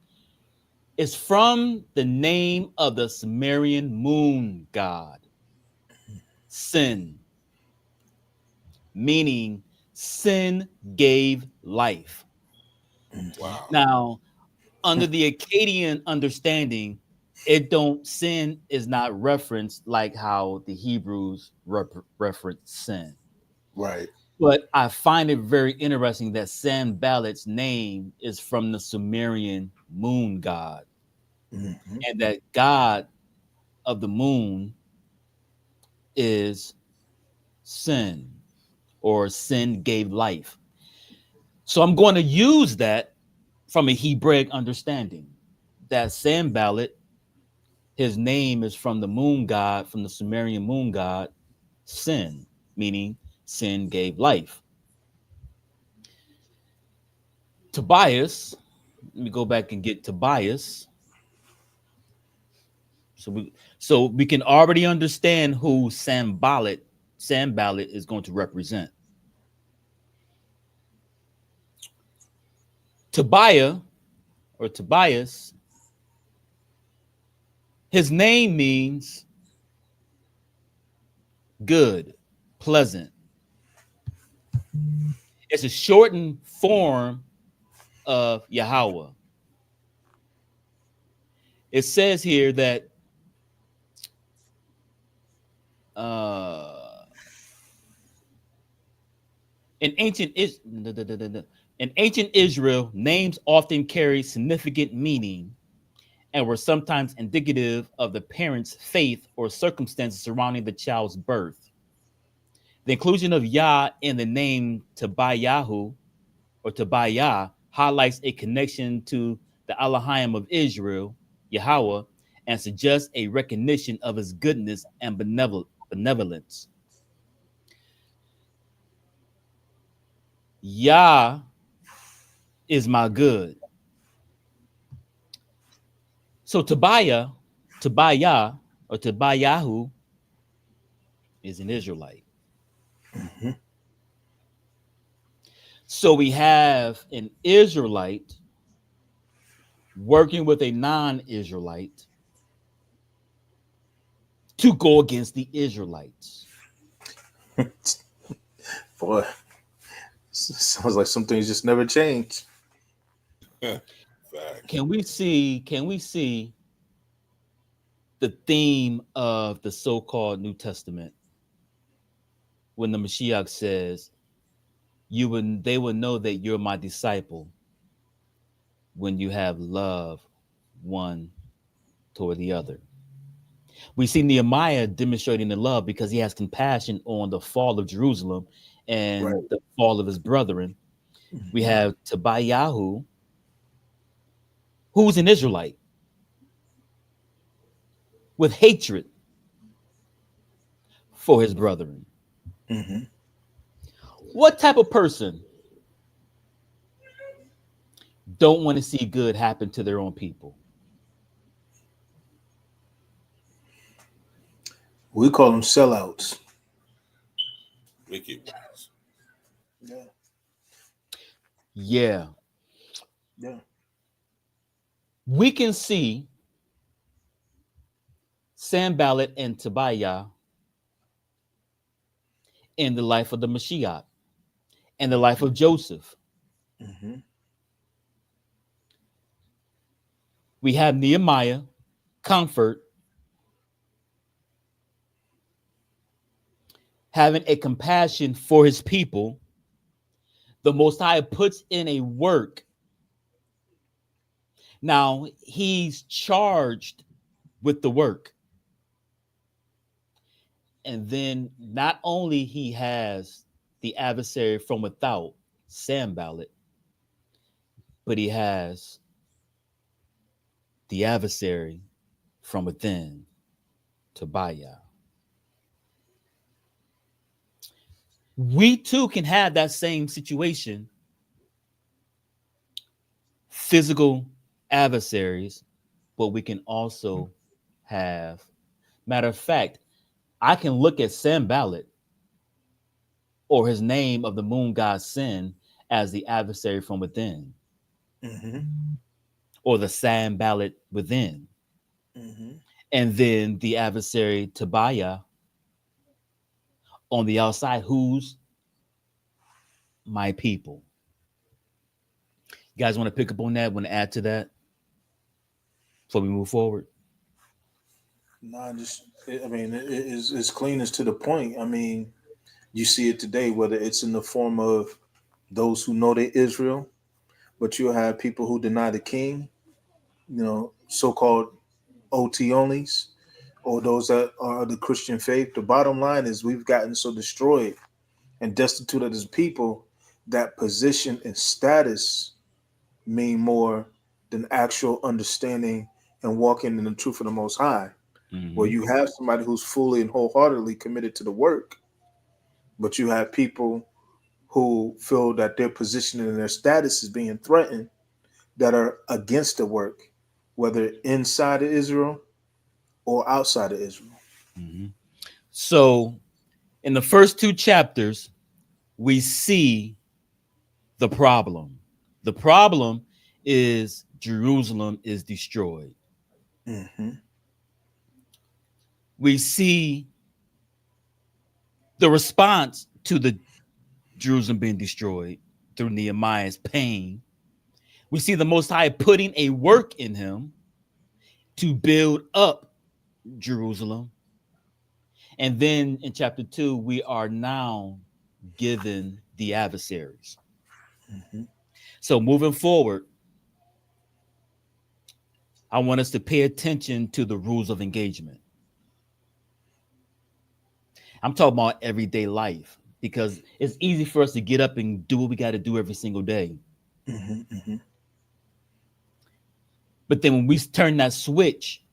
is from the name of the Sumerian moon god, Sin, meaning sin gave life. Wow. Now, under the Akkadian understanding, sin is not referenced like how the Hebrews reference sin. Right. But I find it very interesting that Sanballat's name is from the Sumerian moon god, Mm-hmm. and that god of the moon is sin, or sin gave life. So I'm going to use that from a Hebraic understanding that Sanballat, his name is from the moon god, from the Sumerian moon god, Sin, meaning sin gave life. Tobias, let me go back and get Tobias. So we can already understand who Sanballat is going to represent. Tobiah or Tobias, his name means good, pleasant. It's a shortened form of Yahweh. It says here that in ancient Israel, names often carry significant meaning and were sometimes indicative of the parent's faith or circumstances surrounding the child's birth. The inclusion of Yah in the name Tobiyahu or Tobiah highlights a connection to the Elohim of Israel, Yahweh, and suggests a recognition of his goodness and benevolence. Yah is my good. So Tobiah, or Tobiyahu is an Israelite. Mm-hmm. So we have an Israelite working with a non-Israelite to go against the Israelites. Boy, sounds like some things just never change. Can we see the theme of the so-called New Testament when the Mashiach says, they will know that you're my disciple when you have love one toward the other. We see Nehemiah demonstrating the love because he has compassion on the fall of Jerusalem and Right. the fall of his brethren. We have Tobiyahu, who's an Israelite, with hatred for his brethren. Mm-hmm. What type of person don't want to see good happen to their own people? We call them sellouts. Wicked ones. Yeah. Yeah. Yeah. We can see Sanballat and Tobiah in the life of the Mashiach and the life of Joseph. Mm-hmm. We have Nehemiah, comfort, having a compassion for his people. The Most High puts in a work. Now he's charged with the work. And then not only he has the adversary from without, Sanballat, but he has the adversary from within, Tobiah. We too can have that same situation, physical adversaries but we can also have, matter of fact, I can look at Sanballat or his name of the moon god Sin as the adversary from within, or the Sanballat within. And then the adversary Tobiah on the outside, who's my people. You guys want to pick up on that? Want to add to that before we move forward? No, it's clean as to the point. I mean, you see it today, whether it's in the form of those who know they're Israel, but you have people who deny the king, so-called OT onlys, or those that are the Christian faith. The bottom line is we've gotten so destroyed and destitute as people that position and status mean more than actual understanding and walking in the truth of the Most High. Where you have somebody who's fully and wholeheartedly committed to the work, but you have people who feel that their position and their status is being threatened that are against the work, whether inside of Israel or outside of Israel. So in the first two chapters, we see the problem. The problem is Jerusalem is destroyed. We see the response to the Jerusalem being destroyed through Nehemiah's pain. We see the Most High putting a work in him to build up Jerusalem. And then in chapter 2, we are now given the adversaries. So moving forward, I want us to pay attention to the rules of engagement. I'm talking about everyday life because it's easy for us to get up and do what we got to do every single day. But then when we turn that switch,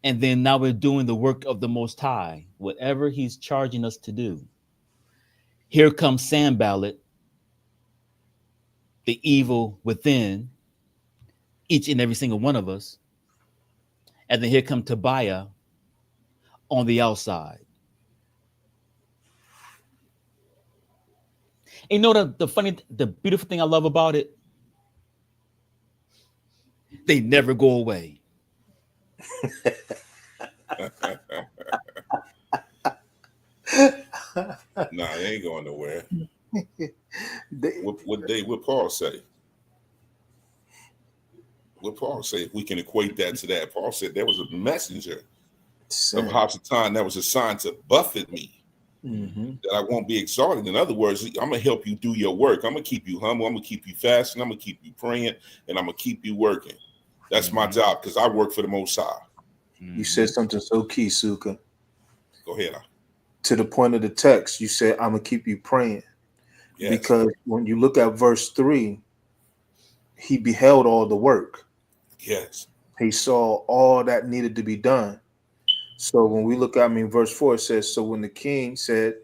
and then now we're doing the work of the Most High, whatever he's charging us to do. Here comes Sanballat, the evil within each and every single one of us. And then here comes Tobiah on the outside. And you know the beautiful thing I love about it? They never go away. Nah, they ain't going nowhere. What Paul say? What Paul say? If we can equate that to that, Paul said there was a messenger of Hasatan that was assigned to buffet me. That I won't be exalted. In other words, I'm gonna help you do your work. I'm gonna keep you humble. I'm gonna keep you fasting. I'm gonna keep you praying, and I'm gonna keep you working. That's my job because I work for the Most High. You said something so key, Suka. Go ahead. To the point of the text, you said, I'm gonna keep you praying. Yes. Because when you look at verse 3, he beheld all the work. Yes. He saw all that needed to be done. So when we look at verse 4, it says, so when the king said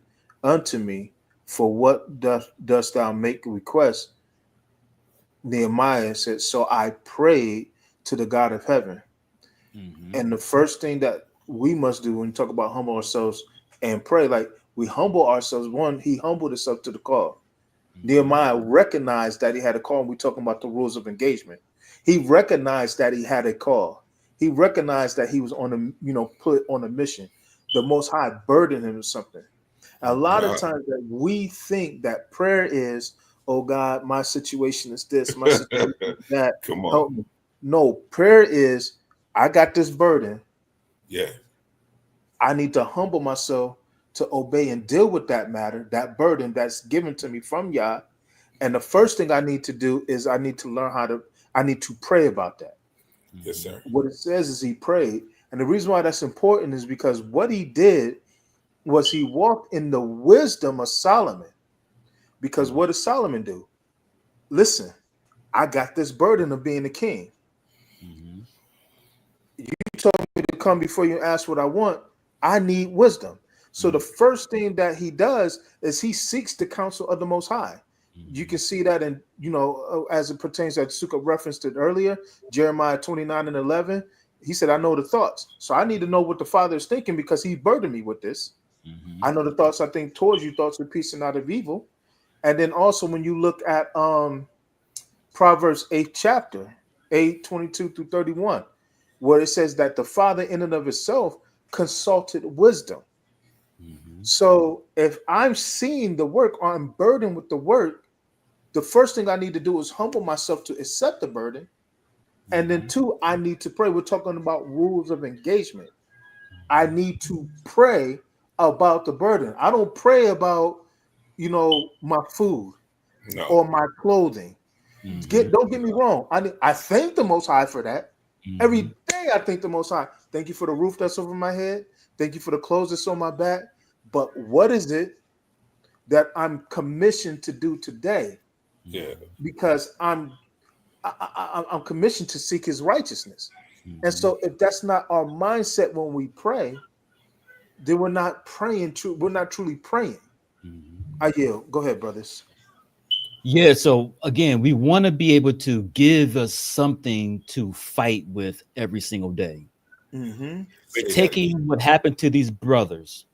unto me, for what dost thou make a request? Nehemiah said, so I prayed to the God of heaven. And the first thing that we must do when we talk about humble ourselves and pray, like we humble ourselves. One, he humbled himself to the call. Nehemiah recognized that he had a call. And we're talking about the rules of engagement. He recognized that he had a call. He recognized that he was put on a mission. The Most High burdened him with something. A lot of times that we think that prayer is, oh God, my situation is this, my situation is that. Come on. Help me. No, prayer is, I got this burden. Yeah. I need to humble myself to obey and deal with that matter, that burden that's given to me from Yah. And the first thing I need to do is I need to pray about that. Yes, sir. What it says is he prayed. And the reason why that's important is because what he did was he walked in the wisdom of Solomon. Because what does Solomon do? Listen, I got this burden of being a king. You told me to come before you and ask what I want. I need wisdom. So the first thing that he does is he seeks the counsel of the Most High. You can see that in, as it pertains that Sukkah referenced it earlier, Jeremiah 29:11. He said, I know the thoughts. So I need to know what the Father is thinking because he burdened me with this. I know the thoughts I think towards you, thoughts of peace and not of evil. And then also when you look at Proverbs 8th chapter, 8:22-31, where it says that the Father in and of itself consulted wisdom. So if I'm seeing the work or I'm burdened with the work, the first thing I need to do is humble myself to accept the burden. And then two, I need to pray. We're talking about rules of engagement. I need to pray about the burden. I don't pray about, my food or my clothing. Don't get me wrong. I thank the Most High for that. Every day I thank the Most High. Thank you for the roof that's over my head. Thank you for the clothes that's on my back. But what is it that I'm commissioned to do today? Yeah. Because I'm commissioned to seek his righteousness. And so if that's not our mindset when we pray, then we're not praying true. We're not truly praying. I yield. Go ahead, brothers. Yeah. So again, we want to be able to give us something to fight with every single day. We're taking what happened to these brothers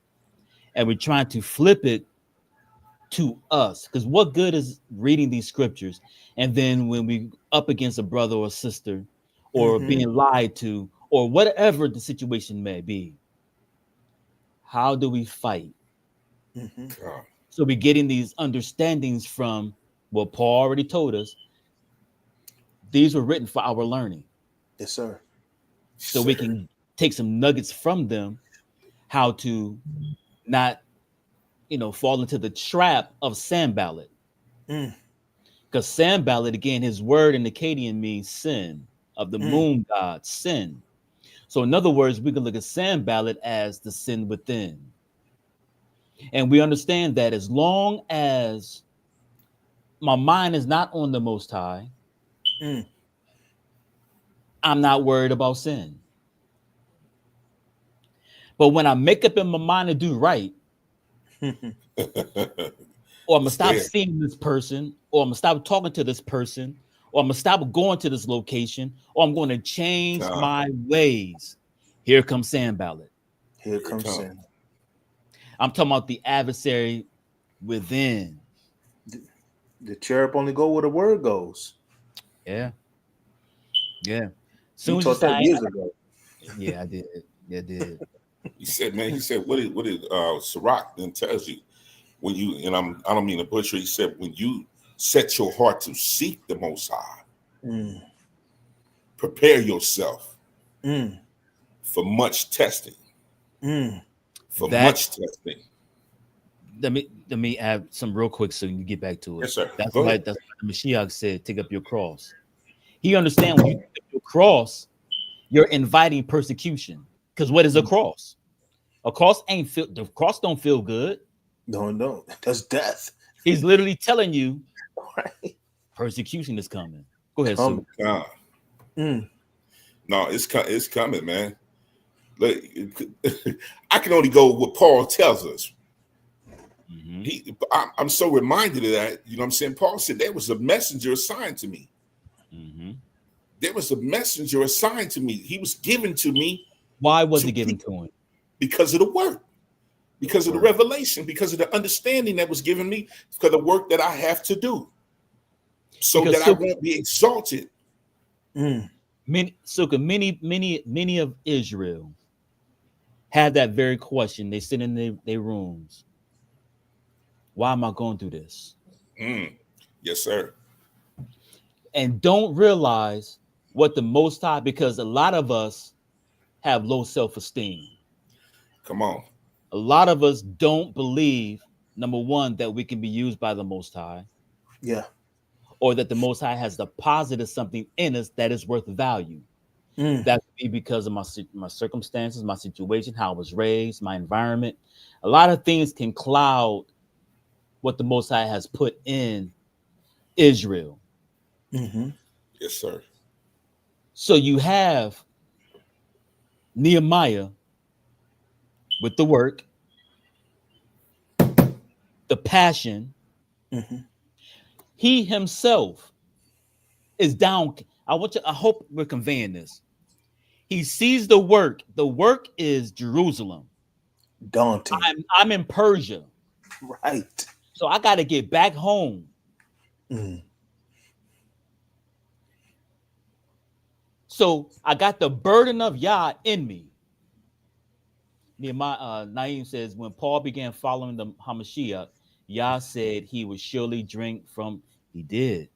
and we're trying to flip it to us, because what good is reading these scriptures and then when we up against a brother or sister or being lied to or whatever the situation may be, how do we fight? So we're getting these understandings from what Paul already told us. These were written for our learning. Yes, sir. So we can take some nuggets from them, how to not fall into the trap of Sanballat. Because Sanballat, again, his word in Akkadian means sin, of the moon god, sin. So in other words, we can look at Sanballat as the sin within. And we understand that as long as my mind is not on the Most High, I'm not worried about sin. But when I make up in my mind to do right, or I'm gonna stop seeing this person, or I'm gonna stop talking to this person, or I'm gonna stop going to this location, or I'm going to change my ways. Here comes Sanballat. Here comes sin. I'm talking about the adversary within. The cherub only go where the word goes. Yeah. Soon you taught that years ago. Yeah, I did. Yeah, I did. He said, what did Sirach then tells you when you, and I don't mean to butcher, he said, when you set your heart to seek the Most High, prepare yourself for much testing. Much testing. Let me add some real quick so you can get back to it. Yes, sir. That's why the Mashiach said, take up your cross. He understands when you take up your cross, you're inviting persecution. Because what is a cross? A cross the cross don't feel good. No, that's death. He's literally telling you persecution is coming. Go ahead, Sue. No, it's coming, man. I can only go what Paul tells us. I'm so reminded of that. You know what I'm saying? Paul said there was a messenger assigned to me. There was a messenger assigned to me. He was given to me. Why was he given to him? Because of the work, because of the revelation, because of the understanding that was given me, because of the work that I have to do, so that I won't be exalted. Many of Israel have that very question. They sit in their rooms. Why am I going through this? Yes, sir. And don't realize what the Most High, because a lot of us have low self-esteem. Come on. A lot of us don't believe, number one, that we can be used by the Most High. Yeah. Or that the Most High has deposited something in us that is worth value. That could be because of my circumstances, my situation, how I was raised, my environment. A lot of things can cloud what the Most High has put in Israel. Yes, sir. So you have Nehemiah with the work, the passion. He himself is down. I hope we're conveying this. He sees the work. The work is Jerusalem. Daunting. I'm in Persia. Right. So I got to get back home. Mm. So I got the burden of Yah in me. Nehemiah, Naeem says, when Paul began following the Hamashiach, Yah said he would surely drink from. He did.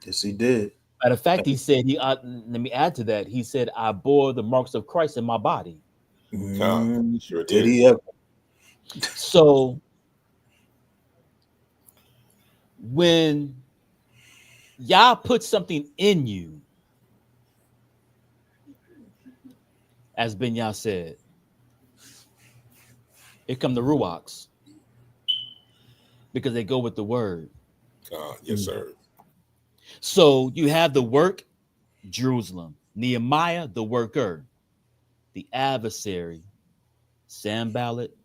Yes, he did. Matter of fact, he said, let me add to that. He said, I bore the marks of Christ in my body. Sure did he ever? So when Yah puts something in you, as Ben Yah said, here come the Ruachs, because they go with the word. Yes, sir. So you have the work, Jerusalem. Nehemiah, the worker. The adversary, Sanballat,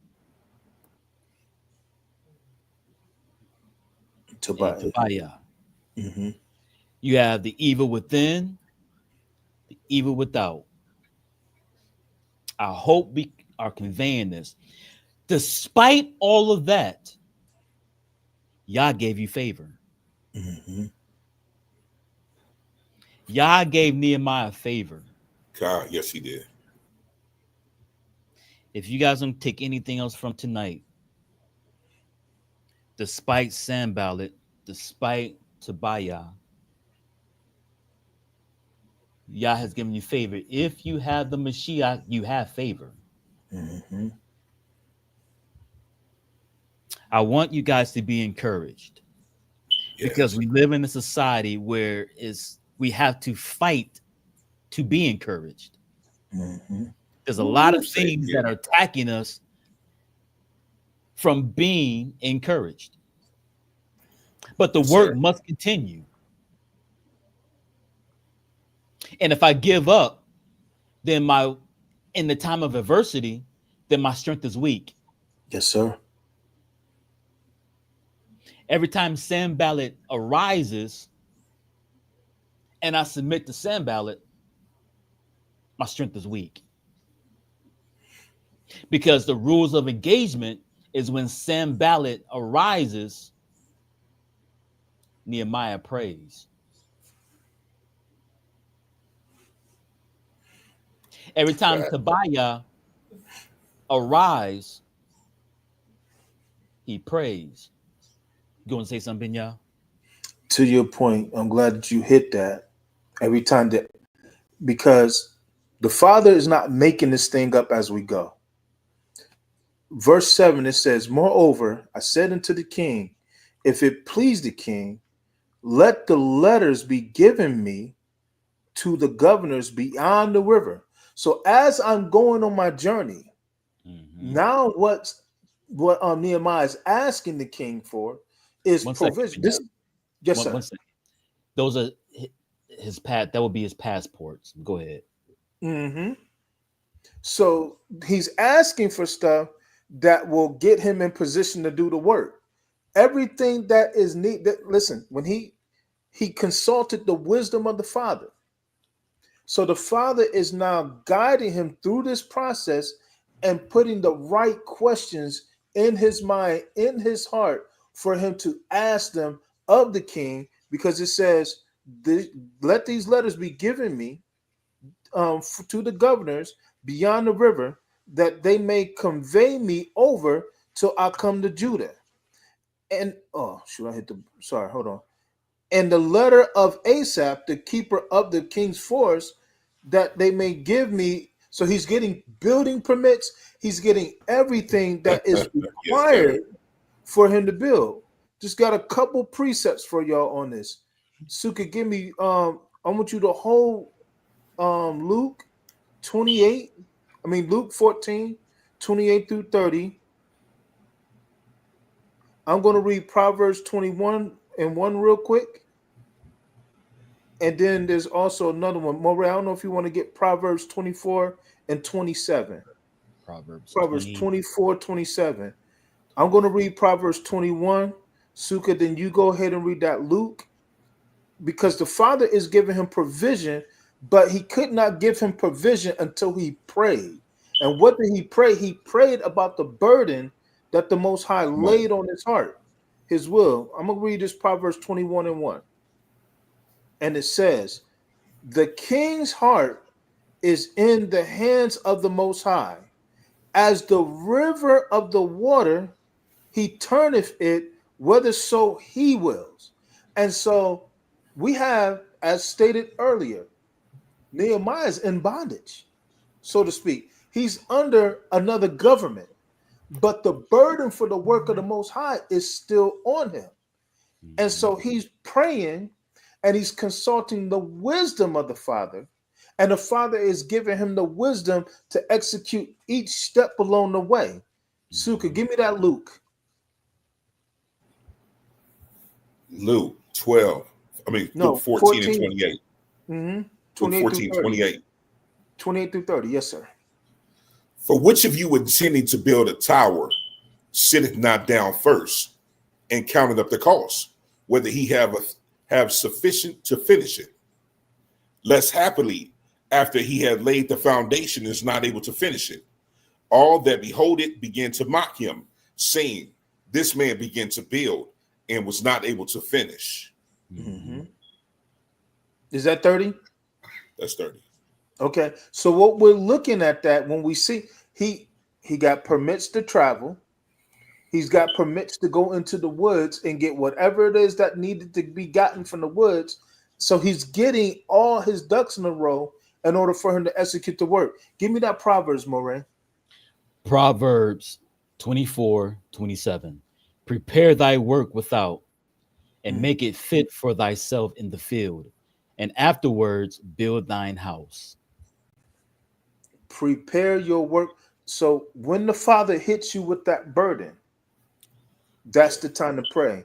Tobiah. Mm-hmm. You have the evil within, the evil without. I hope we are conveying this. Despite all of that, Yah gave you favor. Mm-hmm. Yah gave Nehemiah favor. Yes, he did. If you guys don't take anything else from tonight, despite Sanballat, despite Tobiah, Yah has given you favor. If you have the Mashiach, you have favor. Mm-hmm. I want you guys to be encouraged, because we live in a society where we have to fight to be encouraged. Mm-hmm. There's a lot of things that are attacking us from being encouraged. But the work must continue. And if I give up, then in the time of adversity, then my strength is weak. Yes, sir. Every time Sanballat arises and I submit to Sanballat, my strength is weak. Because the rules of engagement is when Sanballat arises, Nehemiah prays. Every time Tobiah arise, he prays. You want to say something, y'all? To your point, I'm glad that you hit that. Every time that, because the Father is not making this thing up as we go. Verse 7, it says, moreover, I said unto the king, if it please the king, let the letters be given me to the governors beyond the river. So as I'm going on my journey, now what Nehemiah is asking the king for is provision. Yes, sir. Those are his that would be his passports. Go ahead. Mm-hmm. So he's asking for stuff that will get him in position to do the work. Everything that is needed. Listen, when he consulted the wisdom of the Father. So the Father is now guiding him through this process and putting the right questions in his mind, in his heart, for him to ask them of the king, because it says, let these letters be given me to the governors beyond the river, that they may convey me over till I come to Judah. And hold on. And the letter of Asaph, the keeper of the king's forest, that they may give me. So he's getting building permits. He's getting everything that is required for him to build. Just got a couple precepts for y'all on this. Suka, give me. I want you to hold Luke 28. Luke 14, 28 through 30. I'm going to read Proverbs 21 and 1 real quick. And then there's also another one. Morel, I don't know if you want to get Proverbs 24 and 27. Proverbs 24, 27. I'm going to read Proverbs 21. Suka, then you go ahead and read that Luke. because the Father is giving him provision, but he could not give him provision until he prayed. And what did he pray? He prayed about the burden that the Most High laid on his heart, his will. I'm going to read this Proverbs 21:1. And it says, the king's heart is in the hands of the Most High. As the river of the water, he turneth it whither so he wills. And so we have, as stated earlier, Nehemiah is in bondage, so to speak. He's under another government, but the burden for the work of the Most High is still on him. And so he's praying and he's consulting the wisdom of the Father. And the Father is giving him the wisdom to execute each step along the way. Suka, give me that Luke. Luke 12. Luke 14 and 28. Mm-hmm. Luke 14, 28. 28 through 30. Yes, sir. For which of you intending to build a tower sitteth not down first and counted up the cost, whether he have sufficient to finish it? Less happily, after he had laid the foundation, is not able to finish it. All that behold it began to mock him, saying, this man began to build and was not able to finish. Mm-hmm. Is that 30? That's 30. Okay. So what we're looking at that when we see he got permits to travel. He's got permits to go into the woods and get whatever it is that needed to be gotten from the woods. So he's getting all his ducks in a row in order for him to execute the work. Give me that Proverbs, Moran. Proverbs 24:27. Prepare thy work without, and make it fit for thyself in the field, and afterwards build thine house. Prepare your work. So when the Father hits you with that burden, that's the time to pray.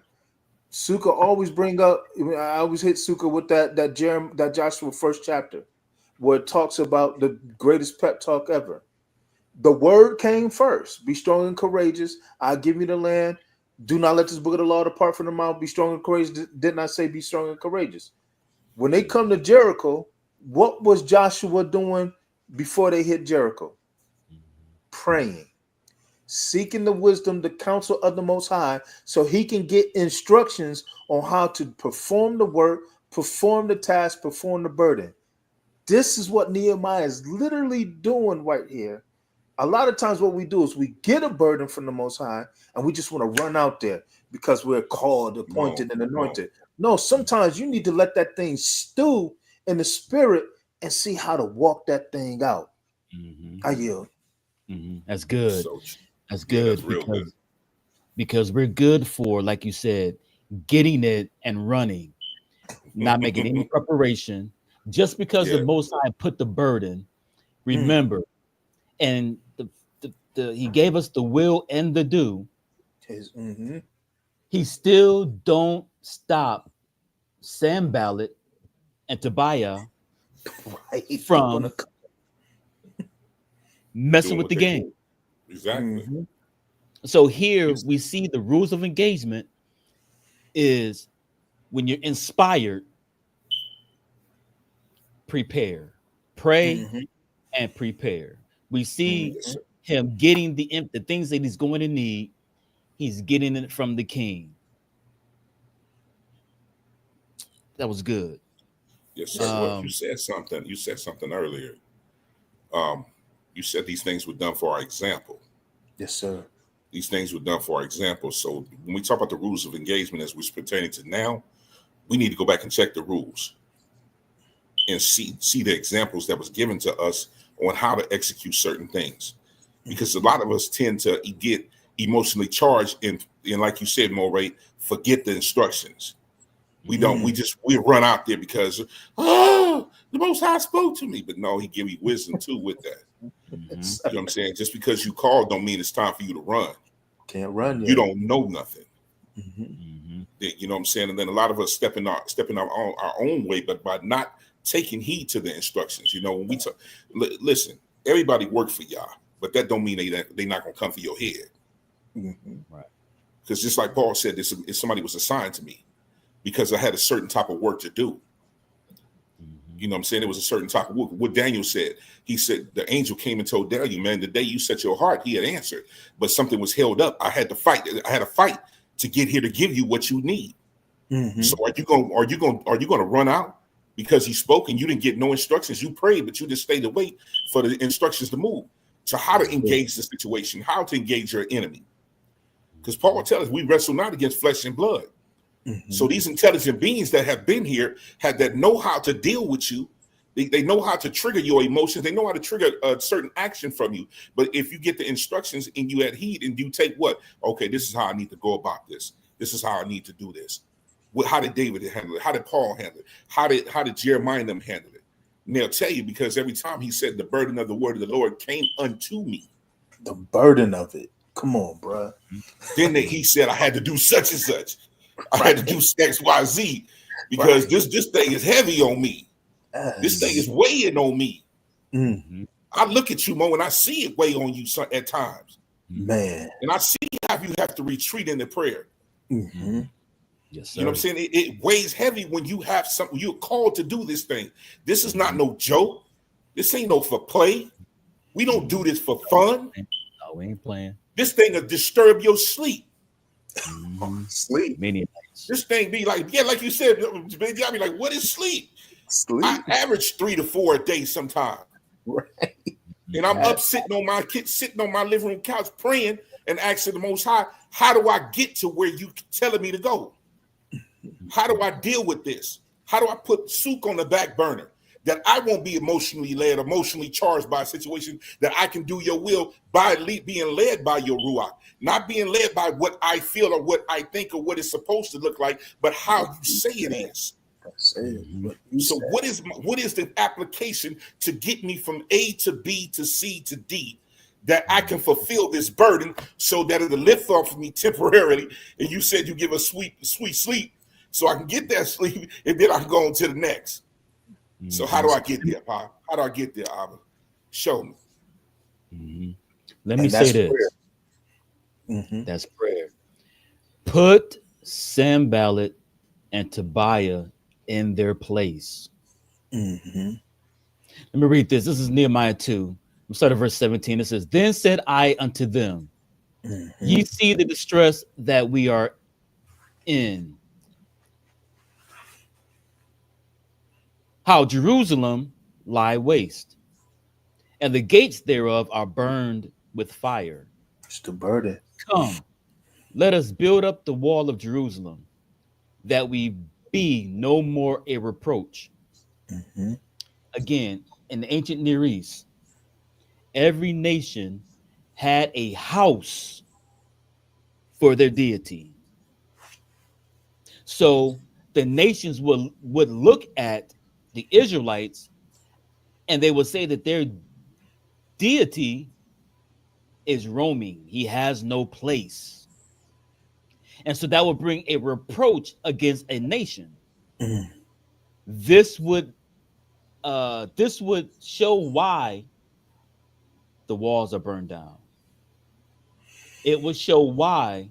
Sukkah always bring up. I always hit Sukkah with that Joshua 1st chapter, where it talks about the greatest pep talk ever. The word came first. Be strong and courageous. I'll give you the land. Do not let this book of the law depart from the mouth. Be strong and courageous. Did not say be strong and courageous. When they come to Jericho, what was Joshua doing before they hit Jericho? Praying. Seeking the wisdom, the counsel of the Most High, so he can get instructions on how to perform the work, perform the task, perform the burden. This is what Nehemiah is literally doing right here. A lot of times what we do is we get a burden from the Most High and we just want to run out there because we're called, appointed, and anointed. No, sometimes you need to let that thing stew in the spirit and see how to walk that thing out. I yield. That's good. That's good, because we're good for, like you said, getting it and running, not making any preparation. Just because the Most High put the burden, remember, and he gave us the will and the do. He still don't stop Sanballat and Tobiah from messing with the game. Exactly. So here we see the rules of engagement is when you're inspired, prepare, pray, and prepare. We see him getting the things that he's going to need. He's getting it from the king. That was good. Yes, sir. Well, you said something earlier. You said these things were done for our example. Yes, sir. These things were done for our example. So when we talk about the rules of engagement as we're pertaining to now, we need to go back and check the rules and see the examples that was given to us on how to execute certain things. Because a lot of us tend to get emotionally charged and like you said, Moray, forget the instructions. We don't. We run out there because the Most High spoke to me, but no, he give you wisdom too with that. You know what I'm saying? Just because you call don't mean it's time for you to run. Can't run yet. You don't know nothing. You know what I'm saying? And then a lot of us stepping our own way, but by not taking heed to the instructions. You know, when we talk, listen, everybody work for y'all, but that don't mean they not gonna come for your head. Right? Because just like Paul said, if somebody was assigned to me, because I had a certain type of work to do. You know what I'm saying? It was a certain type of work. What Daniel said, he said, the angel came and told Daniel, man, the day you set your heart, he had answered, but something was held up. I had to fight. I had to fight to get here to give you what you need. So are you going to run out because he spoke and you didn't get no instructions? You prayed, but you just stayed to wait for the instructions to move. So how to engage the situation, how to engage your enemy. Because Paul tells us we wrestle not against flesh and blood. So these intelligent beings that have been here that know how to deal with you. They know how to trigger your emotions. They know how to trigger a certain action from you. But if you get the instructions and you adhere and you take what? Okay, this is how I need to go about this. This is how I need to do this. How did David handle it? How did Paul handle it? How did Jeremiah and them handle it? And they'll tell you, because every time he said the burden of the word of the Lord came unto me. The burden of it. Come on, bro. Then he said I had to do such and such. I had to do X, Y, Z because this thing is heavy on me. This thing is weighing on me. I look at you, Mo, and I see it weigh on you at times. Man. And I see how you have to retreat in the prayer. Yes, sir. You know what I'm saying? It weighs heavy when you have something, you're called to do this thing. This is not no joke. This ain't no for play. We don't do this for fun. No, we ain't playing. This thing will disturb your sleep. Sleep. Many nights. This thing be like, yeah, like you said, baby, I be like, what is sleep? Sleep. I average 3 to 4 a day sometimes. Right. And I'm up sitting on my living room couch praying and asking the Most High, how do I get to where you telling me to go? How do I deal with this? How do I put Sook on the back burner that I won't be emotionally charged by a situation, that I can do your will by being led by your Ruach, not being led by what I feel or what I think or what it's supposed to look like, but how you say it is. So what is the application to get me from A to B to C to D, that I can fulfill this burden so that it'll lift off of me temporarily? And you said you give a sweet sleep so I can get that sleep and then I can go on to the next. So how do I get there, Pa? How do I get there, Abba? Show me. Let me say this. That's prayer. Put Sanballat and Tobiah in their place. Let me read this. This is Nehemiah 2. I'm starting verse 17. It says, then said I unto them, ye see the distress that we are in, how Jerusalem lie waste, and the gates thereof are burned with fire. It's the burden. Come, let us build up the wall of Jerusalem, that we be no more a reproach. Again, in the ancient Near East, every nation had a house for their deity. So the nations would look at the Israelites and they would say that their deity is roaming. He has no place. And so that would bring a reproach against a nation. This would show why the walls are burned down. It would show why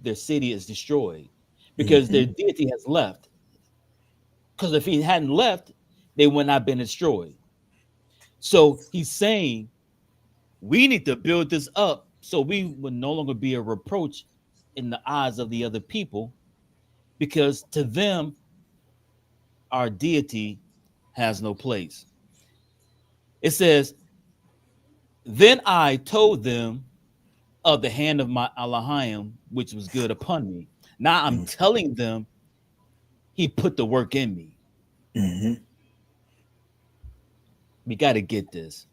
their city is destroyed, because their deity has left. Because if he hadn't left, they would not have been destroyed. So he's saying we need to build this up so we would no longer be a reproach in the eyes of the other people, because to them, our deity has no place. It says, then I told them of the hand of my Elohim, which was good upon me. Now I'm telling them he put the work in me. We got to get this.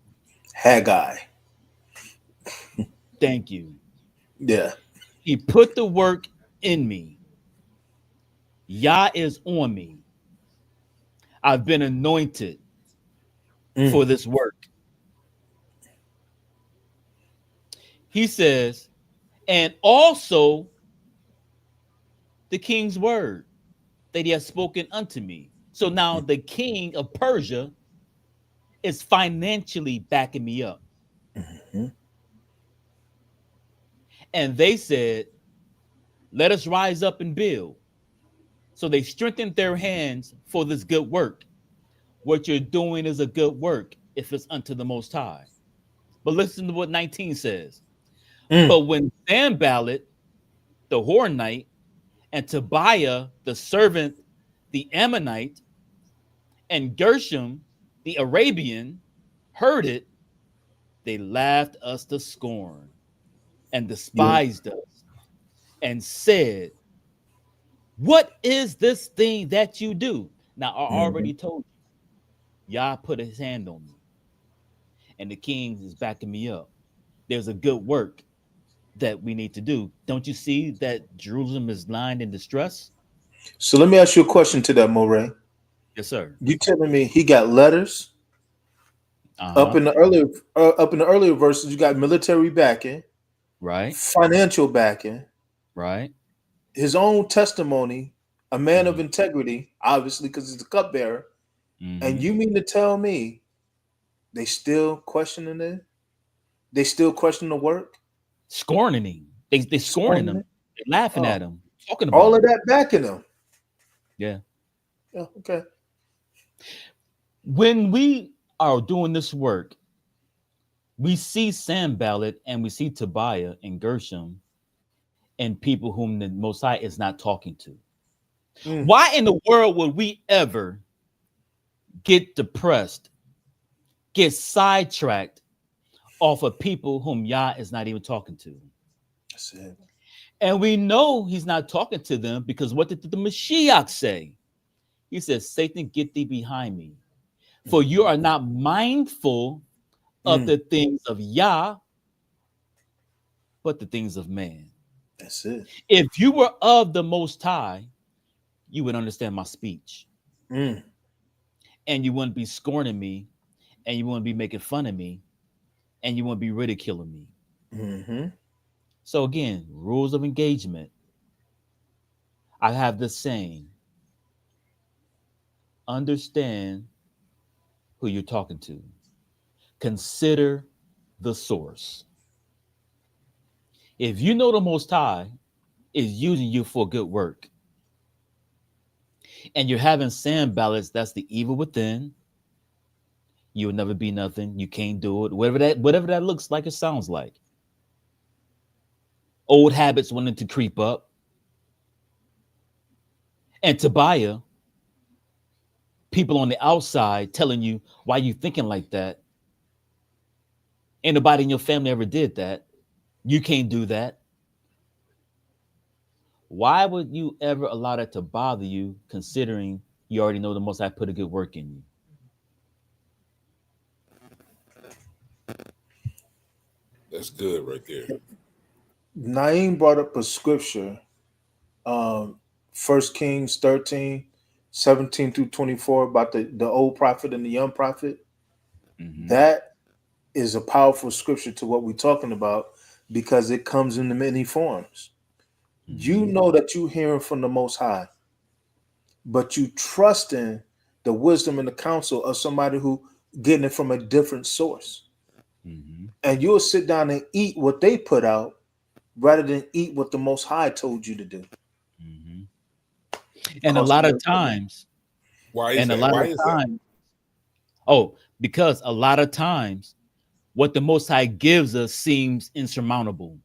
Haggai. Thank you. Yeah. He put the work in me. Yah is on me. I've been anointed for this work. He says, and also the king's word that he has spoken unto me. So now the king of Persia is financially backing me up. And they said, let us rise up and build. So they strengthened their hands for this good work. What you're doing is a good work if it's unto the Most High. But listen to what 19 says. Mm. But when Sanballat, the Hornite, and Tobiah, the servant, the Ammonite, and Gershom, the Arabian, heard it, they laughed us to scorn and Yeah. despised us and said, what is this thing that you do? Now, I Mm-hmm. already told you, Yah put his hand on me, and the king is backing me up. There's a good work that we need to do. Don't you see that Jerusalem is lying in distress? So let me ask you a question to that, Moray. Yes, sir. You telling me he got letters up Uh-huh. in the earlier up in the earlier verses? You got military backing, Right. financial backing, Right. his own testimony, a man of Mm-hmm. integrity, obviously because he's the cupbearer. And Mm-hmm. you mean to tell me they still questioning it? They still question the work, Scorning him. They scorning scorning him. it. They laughing Oh, at him, talking all about of him. that backing him. Yeah. Yeah, okay. When we are doing this work, we see Sanballat and we see Tobiah and Gershom and people whom the Most High is not talking to. Mm, Why in the world would we ever get depressed, get sidetracked off of people whom Yah is not even talking to? that's it. And we know he's not talking to them because what did the Mashiach say? He says, Satan, get thee behind me. For you Mhm. are not mindful of Mm, the things of Yah, but the things of man. that's it. If you were of the Most High, you would understand my speech Mm, and you wouldn't be scorning me and you wouldn't be making fun of me and you wouldn't be ridiculing me. mm-hmm. So, again, rules of engagement. I have this saying understand who you're talking to, consider the source. If you know the Most High is using you for good work and you're having Sanballats, that's the evil within. You will never be nothing. You can't do it. Whatever that looks like, it sounds like. Old habits wanting to creep up. And Tobiah, people on the outside telling you why you thinking like that. Ain't nobody in your family ever did that. You can't do that. Why would you ever allow that to bother you, considering you already know the Most High put a good work in you? That's good right there. Naeem brought up a scripture, um, 1 Kings 13, 17 through 24, about the old prophet and the young prophet. Mm-hmm. That is a powerful scripture to what we're talking about because it comes in many forms. You Mm-hmm. know that you're hearing from the Most High, but you trust in the wisdom and the counsel of somebody who getting it from a different source. Mm-hmm. And you'll sit down and eat what they put out rather than eat what the Most High told you to do. Mm-hmm. And a Cost lot me of everything. times, Why is and a that? lot Why of is that? times, oh, because a lot of times, what the Most High gives us seems insurmountable.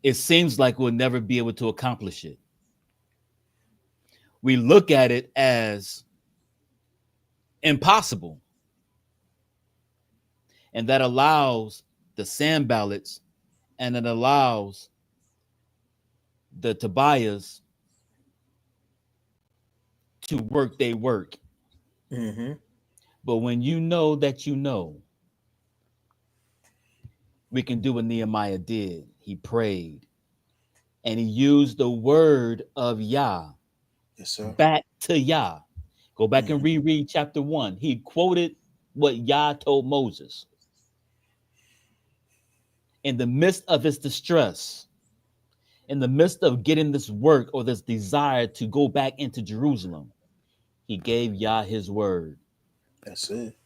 It seems like we'll never be able to accomplish it. We look at it as impossible. And that allows the Sanballats and it allows the Tobias to work their work. Mm-hmm. But when you know that you know, we can do what Nehemiah did. He prayed and he used the word of Yah Yes, sir. back to Yah. Go back and Mm-hmm. reread chapter 1. He quoted what Yah told Moses in the midst of his distress, in the midst of getting this work or this desire to go back into Jerusalem. He gave Yah his word. That's it.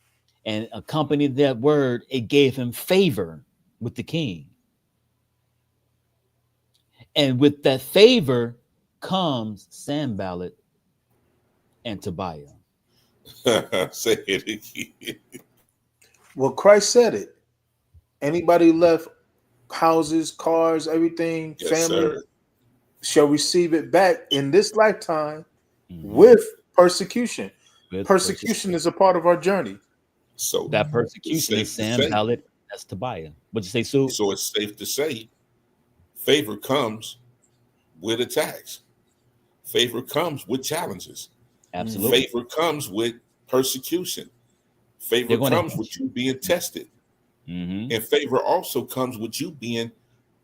And accompanied that word, it gave him favor with the king. And with that favor comes Sanballat and Tobiah. Say it again. Well, Christ said it. Anybody left houses, cars, everything, Yes, family, sir. shall receive it back in this lifetime Mhm. with persecution. With Persecution is a part of our journey. So that it's persecution is safe to say. Sanballat, that's Tobiah. What'd you say, Sue? So it's safe to say, favor comes with attacks. Favor comes with challenges. Absolutely. Favor comes with persecution. Favor They're going to comes hate with you. you being tested. Mm-hmm. And favor also comes with you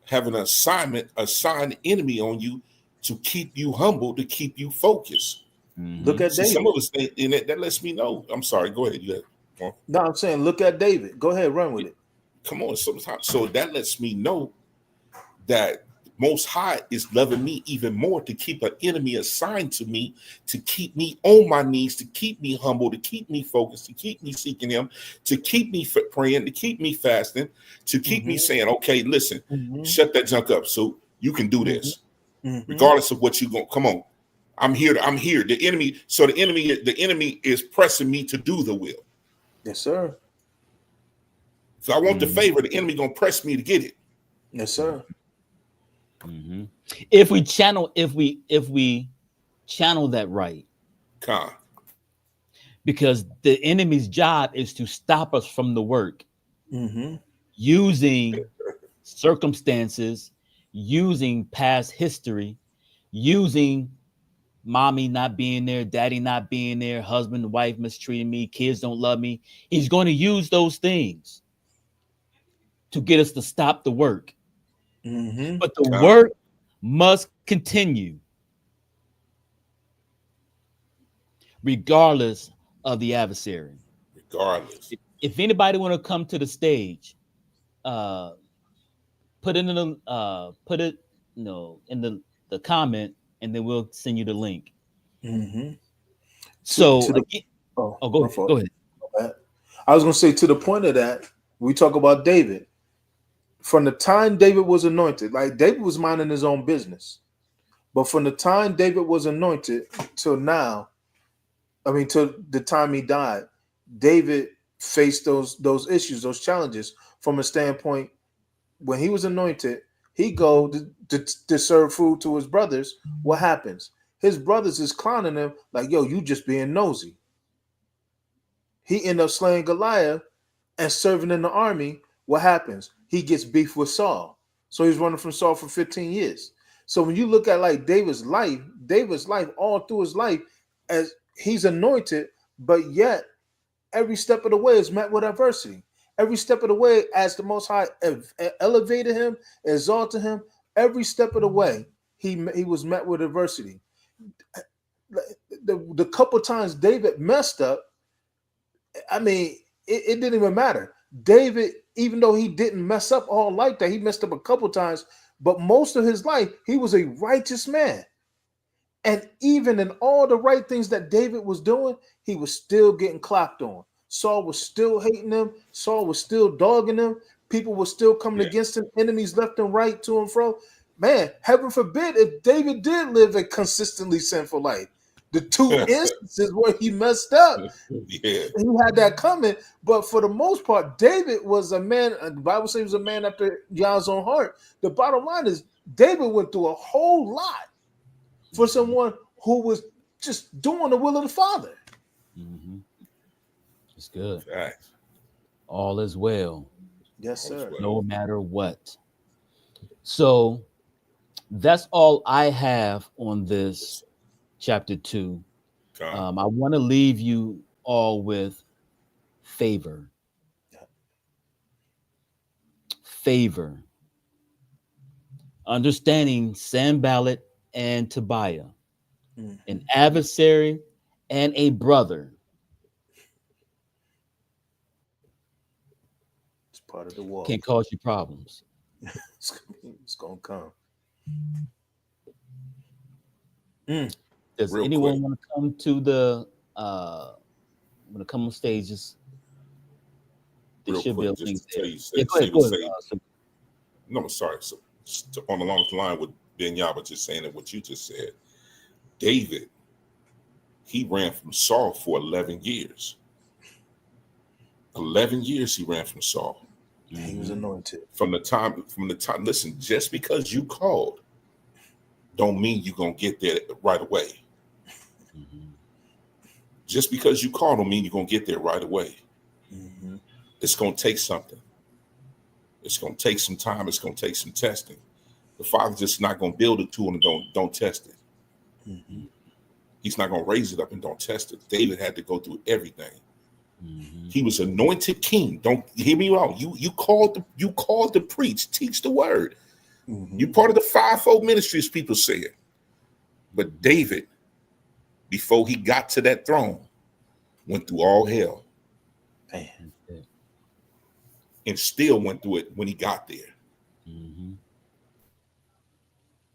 having an assigned enemy on you to keep you humble, to keep you focused. Mm-hmm. Look at See, David. some of us think, and that lets me know. I'm sorry, go ahead. No, I'm saying look at David. Go ahead, run with it. Come on, sometimes. So that lets me know that Most High is loving me even more to keep an enemy assigned to me, to keep me on my knees, to keep me humble, to keep me focused, to keep me seeking Him, to keep me praying, to keep me fasting, to keep me saying, okay, listen, shut that junk up so you can do this. Regardless of what you're going, come on. I'm here. The enemy is pressing me to do the will. Yes, sir. If I want the favor, the enemy gonna press me to get it. Yes, sir. Mm-hmm. If we channel that right, Con. because the enemy's job is to stop us from the work using circumstances, using past history, using mommy not being there, daddy not being there, husband, wife mistreating me, kids don't love me. He's going to use those things to get us to stop the work. But the work must continue regardless of the adversary. Regardless. If anybody want to come to the stage, put it in the comment, and then we'll send you the link. So go ahead. I was gonna say, to the point of that, we talk about David. From the time David was anointed, like David was minding his own business, but from the time David was anointed till now, till the time he died, David faced those issues, those challenges. From a standpoint, when he was anointed, he go to serve food to his brothers. What happens? His brothers is clowning him like, yo, you just being nosy. He end up slaying Goliath and serving in the army. What happens? He gets beef with Saul. So he's running from Saul for 15 years. So when you look at like David's life all through his life, as he's anointed, but yet every step of the way is met with adversity. Every step of the way, as the Most High elevated him, exalted him, every step of the way, he was met with adversity. The couple times David messed up, it didn't even matter. David, even though he didn't mess up all like that, he messed up a couple times, but most of his life, he was a righteous man. And even in all the right things that David was doing, he was still getting clocked on. Saul was still hating him. Saul was still dogging him. People were still coming against him, enemies left and right, to and fro. Man, heaven forbid if David did live a consistently sinful life. The two instances where he messed up, he had that coming. But for the most part, David was a man, the Bible says he was a man after Yah's own heart. The bottom line is David went through a whole lot for someone who was just doing the will of the Father. It's good. Facts. All is well. Yes, sir. No matter what. So that's all I have on this chapter 2. I want to leave you all with favor. Favor. Understanding Sanballat and Tobiah, an adversary and a brother. It's part of the walk. Can cause you problems. It's gonna come. Does Real anyone quick. want to come to the want to come on stages? There Real should quick, be a link just to there. tell you, Go ahead. no, I'm sorry. So on along the line with Ben Yaba just saying it, what you just said. David, he ran from Saul for 11 years. 11 years he ran from Saul. He was anointed. From the time, listen, just because you called don't mean you're going to get there right away. Just because you call don't mean you're going to get there right away. It's going to take something. It's going to take some time. It's going to take some testing. The Father's just not going to build a tool and don't test it. He's not going to raise it up and don't test it. David had to go through everything. He was anointed king. Don't hear me wrong. You called to preach, teach the word. You're part of the fivefold ministry, as people say it. But David, before he got to that throne, went through all hell. Man. And still went through it when he got there.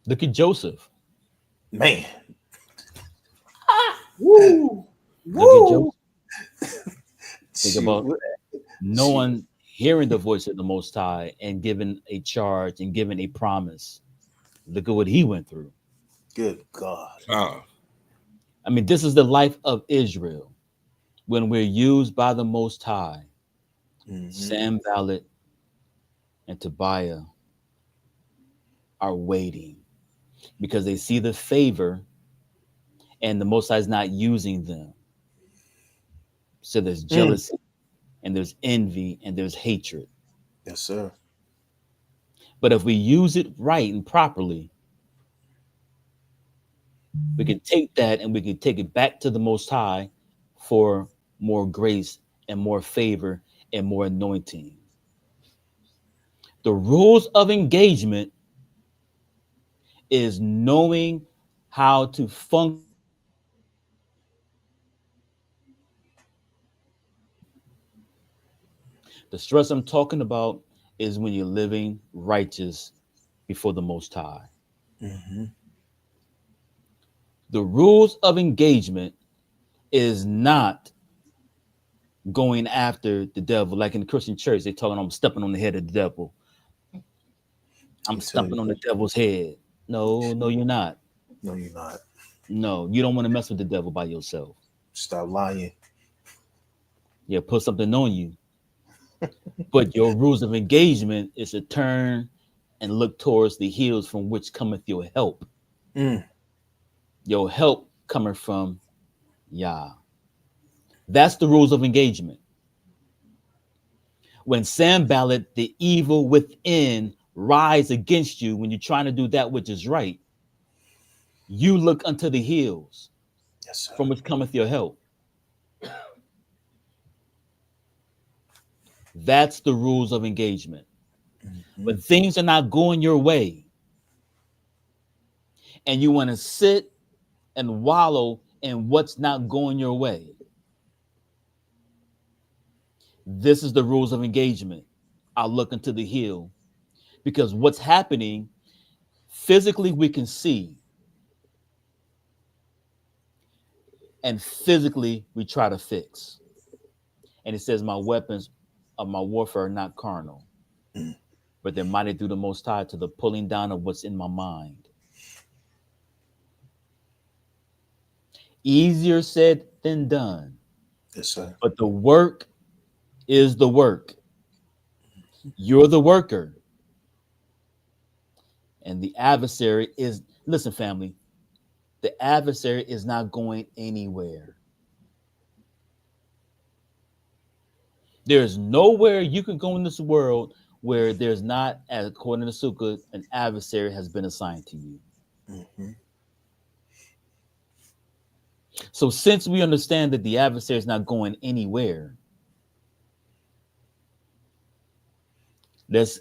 Look at Joseph. Man. Woo. Look at Joseph. Think about no one hearing the voice of the Most High and given a charge and given a promise. Look at what he went through. Good God. I mean, this is the life of Israel when we're used by the Most High. Sanballat and Tobiah are waiting because they see the favor and the Most High is not using them. So there's jealousy and there's envy and there's hatred. Yes, sir. But if we use it right and properly, we can take that and we can take it back to the Most High for more grace and more favor and more anointing. The rules of engagement is knowing how to function. The stress I'm talking about is when you're living righteous before the Most High. The rules of engagement is not going after the devil. Like in the Christian church, they talking, I'm stepping on the head of the devil. I'm stepping on the devil's head. No, you're not. No, you're not. No, you don't want to mess with the devil by yourself. Stop lying. Yeah, put something on you. But your rules of engagement is to turn and look towards the hills from which cometh your help. Your help coming from Yah. That's the rules of engagement. When Sanballat, the evil within, rise against you when you're trying to do that which is right, you look unto the hills from which cometh your help. That's the rules of engagement. When things are not going your way and you want to sit and wallow in what's not going your way, this is the rules of engagement. I'll look into the hill because what's happening physically we can see, and physically we try to fix. And it says my weapons of my warfare are not carnal, but they're mighty through the Most High to the pulling down of what's in my mind. Easier said than done. Yes, sir. But the work is the work. You're the worker. And the adversary is, listen, family, the adversary is not going anywhere. There's nowhere you can go in this world where there's not, as according to Sukkah, an adversary has been assigned to you. So since we understand that the adversary is not going anywhere, let's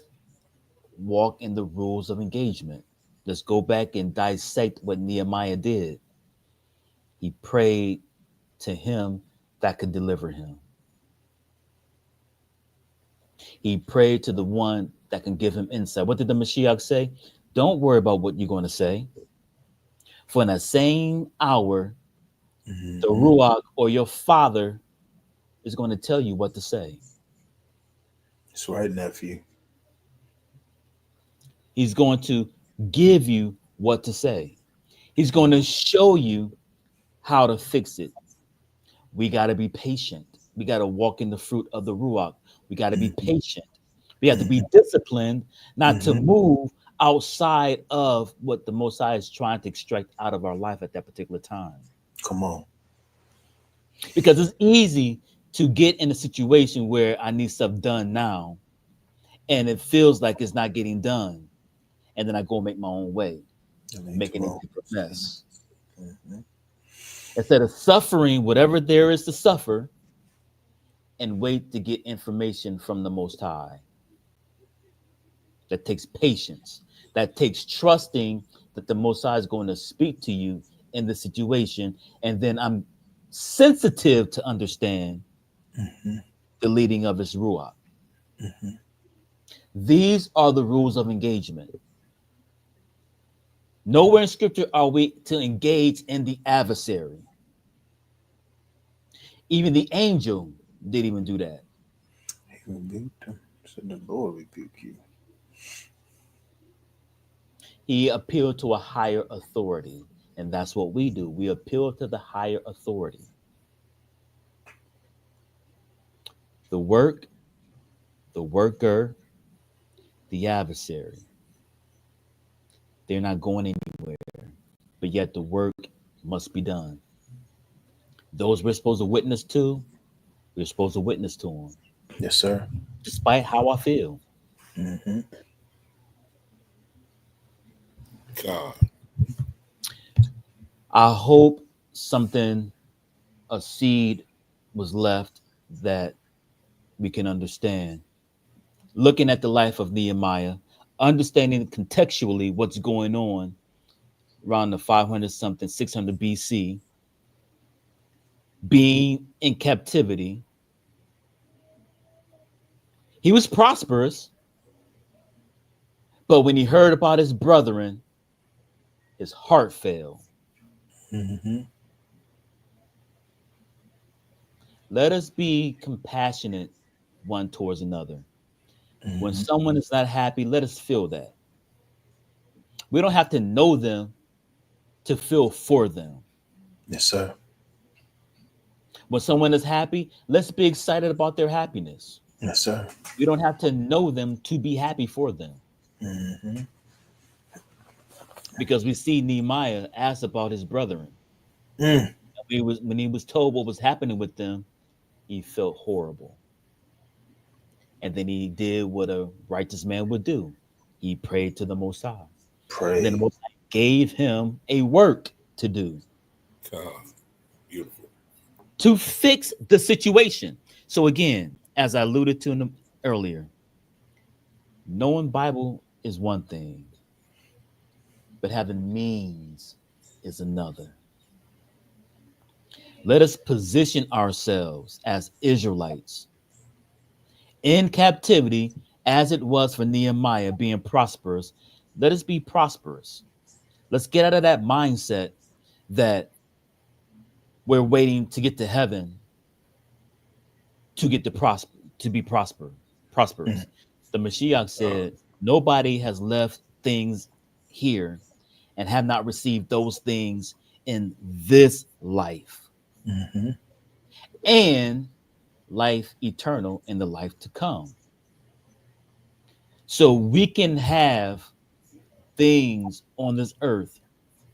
walk in the rules of engagement. Let's go back and dissect what Nehemiah did. He prayed to him that could deliver him. He prayed to the one that can give him insight. What did the Mashiach say? Don't worry about what you're going to say. For in the same hour, the Ruach or your father is going to tell you what to say. That's right, nephew. He's going to give you what to say. He's going to show you how to fix it. We got to be patient. We got to walk in the fruit of the Ruach. We got to be patient. We have to be disciplined not to move outside of what the Most High is trying to extract out of our life at that particular time. Come on. Because it's easy to get in a situation where I need stuff done now, and it feels like it's not getting done. And then I go make my own way, making it a mess. Instead of suffering whatever there is to suffer and wait to get information from the Most High. That takes patience. That takes trusting that the Most High is going to speak to you in the situation. And then I'm sensitive to understand the leading of his Ruach. These are the rules of engagement. Nowhere in scripture are we to engage in the adversary. Even the angel didn't even do that. He rebuked him. Said the Lord rebuke you. He appealed to a higher authority. And that's what we do. We appeal to the higher authority. The work, the worker, the adversary. They're not going anywhere, but yet the work must be done. Those we're supposed to witness to, we're supposed to witness to them. Yes, sir. Despite how I feel. God. I hope a seed was left that we can understand. Looking at the life of Nehemiah, understanding contextually what's going on around the 500 something, 600 BC, being in captivity. He was prosperous, but when he heard about his brethren, his heart fell. Let us be compassionate one towards another. When someone is not happy, let us feel that. We don't have to know them to feel for them. Yes, sir. When someone is happy, let's be excited about their happiness. Yes, sir. We don't have to know them to be happy for them. Because we see Nehemiah ask about his brethren. When he was told what was happening with them, he felt horrible. And then he did what a righteous man would do. He prayed to the Most High. Pray. And then the Most High gave him a work to do. God. Beautiful. To fix the situation. So again, as I alluded to earlier, knowing Bible is one thing, but having means is another. Let us position ourselves as Israelites in captivity, as it was for Nehemiah being prosperous. Let us be prosperous. Let's get out of that mindset that we're waiting to get to heaven to get to be prosperous. The Mashiach said, nobody has left things here and have not received those things in this life. And life eternal in the life to come. So we can have things on this earth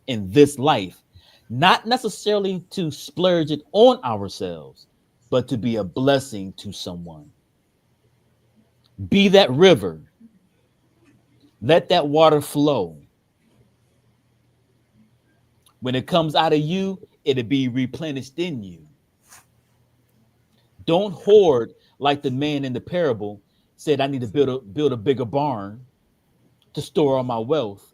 in this life, not necessarily to splurge it on ourselves, but to be a blessing to someone. Be that river. Let that water flow. When it comes out of you, it'll be replenished in you. Don't hoard like the man in the parable said, I need to build a bigger barn to store all my wealth.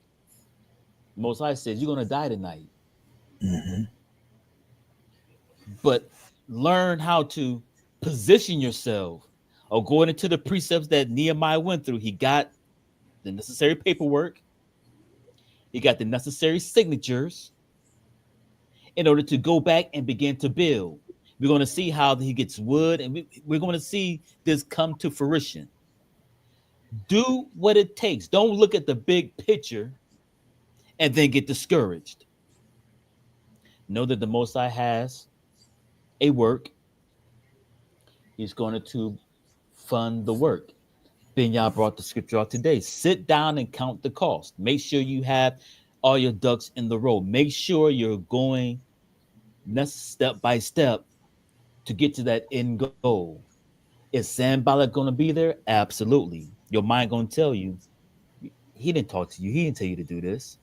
Most High says, you're going to die tonight. But learn how to position yourself according to the precepts that Nehemiah went through. He got the necessary paperwork. He got the necessary signatures in order to go back and begin to build. We're going to see how he gets wood, and we're going to see this come to fruition. Do what it takes. Don't look at the big picture and then get discouraged. Know that the Most High has a work. He's going to fund the work. Ben Yah brought the scripture out today. Sit down and count the cost. Make sure you have all your ducks in the row. Make sure you're going step by step to get to that end goal. Is Sanballat going to be there? Absolutely. Your mind going to tell you, he didn't talk to you. He didn't tell you to do this.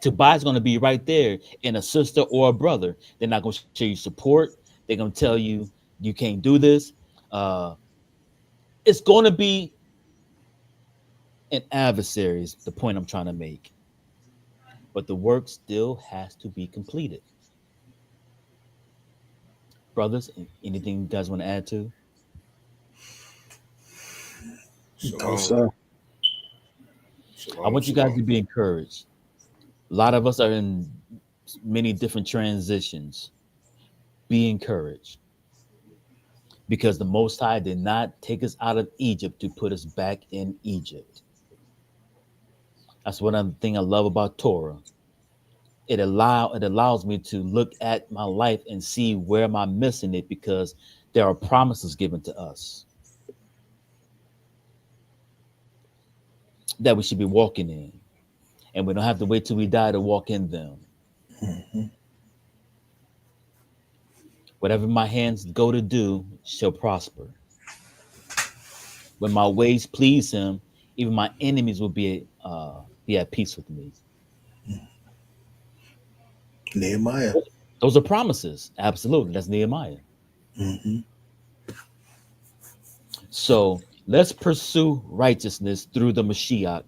Tobiah's going to be right there in a sister or a brother. They're not going to show you support. They're going to tell you you can't do this. It's going to be an adversary is the point I'm trying to make. But the work still has to be completed. Brothers, anything you guys want to add to? No, sir. I want you guys to be encouraged. A lot of us are in many different transitions. Be encouraged. Because the Most High did not take us out of Egypt to put us back in Egypt. That's one thing I love about Torah. It allows me to look at my life and see where am I missing it, because there are promises given to us that we should be walking in, and we don't have to wait till we die to walk in them. Mm-hmm. Whatever my hands go to do shall prosper. When my ways please him, even my enemies will be at peace with me. Nehemiah. Those are promises. Absolutely. That's Nehemiah. Mm-hmm. So let's pursue righteousness through the Mashiach.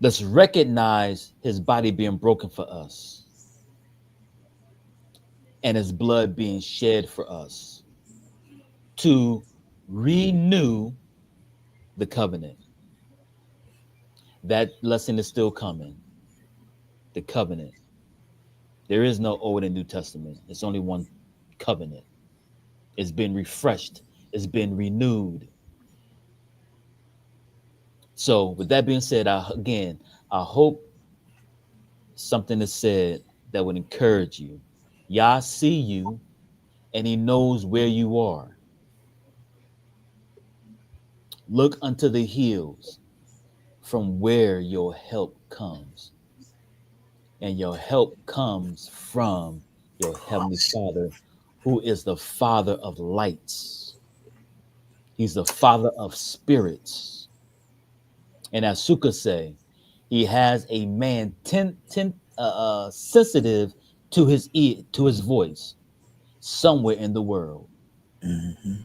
Let's recognize his body being broken for us and his blood being shed for us to renew the covenant. That lesson is still coming. The covenant. There is no Old and New Testament. It's only one covenant. It's been refreshed. It's been renewed. So with that being said, I hope something is said that would encourage you. Yah see you and he knows where you are. Look unto the hills from where your help comes. And your help comes from your heavenly Father, who is the Father of lights. He's the Father of spirits. And as Sukkah say, he has a man sensitive to his ear, to his voice, somewhere in the world. Mm-hmm.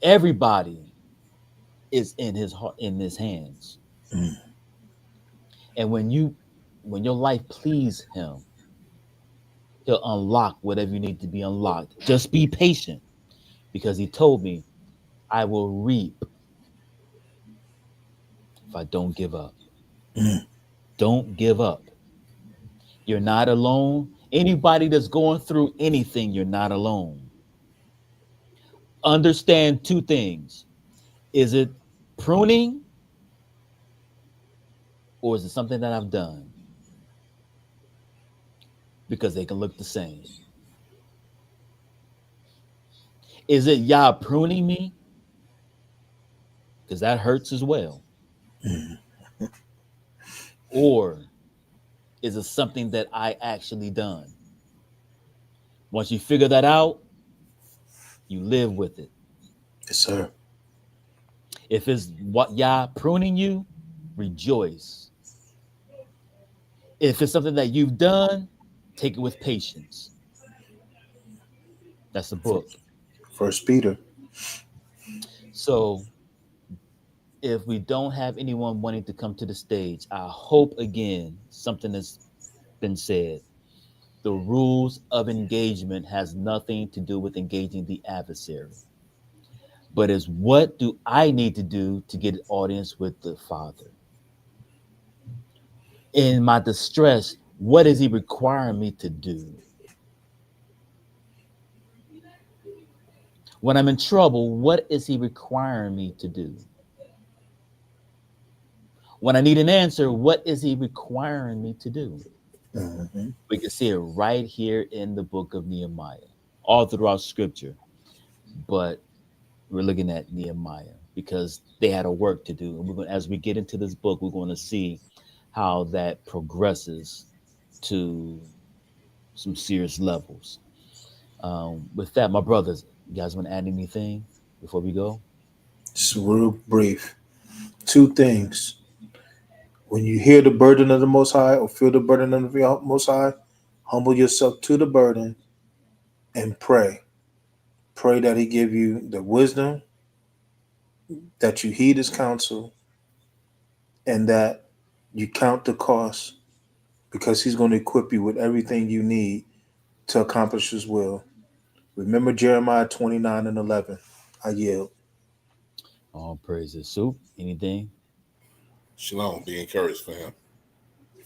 Everybody is in his heart, in his hands. Mm. And when your life please him, he'll unlock whatever you need to be unlocked. Just be patient, because he told me I will reap if I don't give up. Mm. Don't give up. You're not alone. Anybody that's going through anything, you're not alone. Understand two things. Is it pruning, or is it something that I've done? Because they can look the same. Is it Yah pruning me? Because that hurts as well. Mm. Or is it something that I actually done? Once you figure that out, you live with it. Yes, sir. If it's what Yah pruning you, rejoice. If it's something that you've done, take it with patience. That's the book. First Peter. So if we don't have anyone wanting to come to the stage, I hope again something has been said. The rules of engagement has nothing to do with engaging the adversary, but is what do I need to do to get an audience with the Father? In my distress, what is he requiring me to do? When I'm in trouble, what is he requiring me to do? When I need an answer, what is he requiring me to do? Mm-hmm. We can see it right here in the book of Nehemiah, all throughout scripture. But we're looking at Nehemiah because they had a work to do. And as we get into this book, we're going to see how that progresses to some serious levels. With that, my brothers, you guys want to add anything before we go? Just real brief. Two things. When you hear the burden of the Most High or feel the burden of the Most High, humble yourself to the burden and pray. Pray that He give you the wisdom, that you heed His counsel, and that you count the cost because He's going to equip you with everything you need to accomplish His will. Remember Jeremiah 29:11. I yield. All praises. Soup, anything? Shalom. Be encouraged, fam.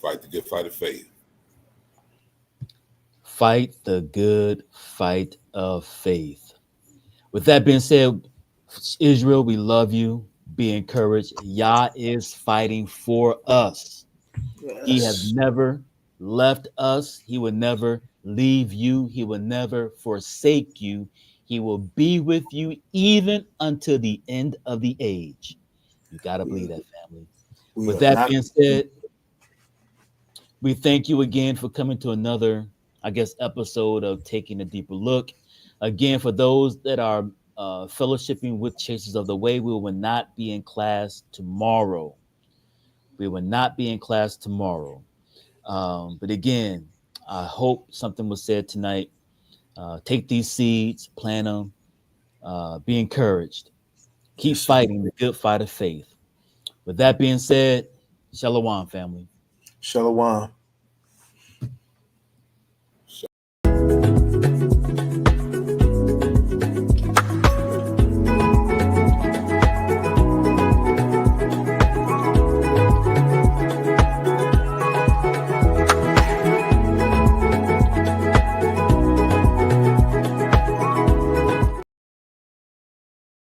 Fight the good fight of faith. Fight the good fight of faith. With that being said, Israel, we love you. Be encouraged. Yah is fighting for us. He has Yes. never left us. He will never leave you. He will never forsake you. He will be with you even until the end of the age. You got to believe We, that, family. we With are that not. being said, we thank you again for coming to another, I guess, episode of Taking a Deeper Look. Again, for those that are fellowshipping with Chasers of the Way, we will not be in class tomorrow. We will not be in class tomorrow. But again, I hope something was said tonight. Take these seeds, plant them, be encouraged. Keep Yes, sir. fighting the good fight of faith. With that being said, Shalom, family. Shalom.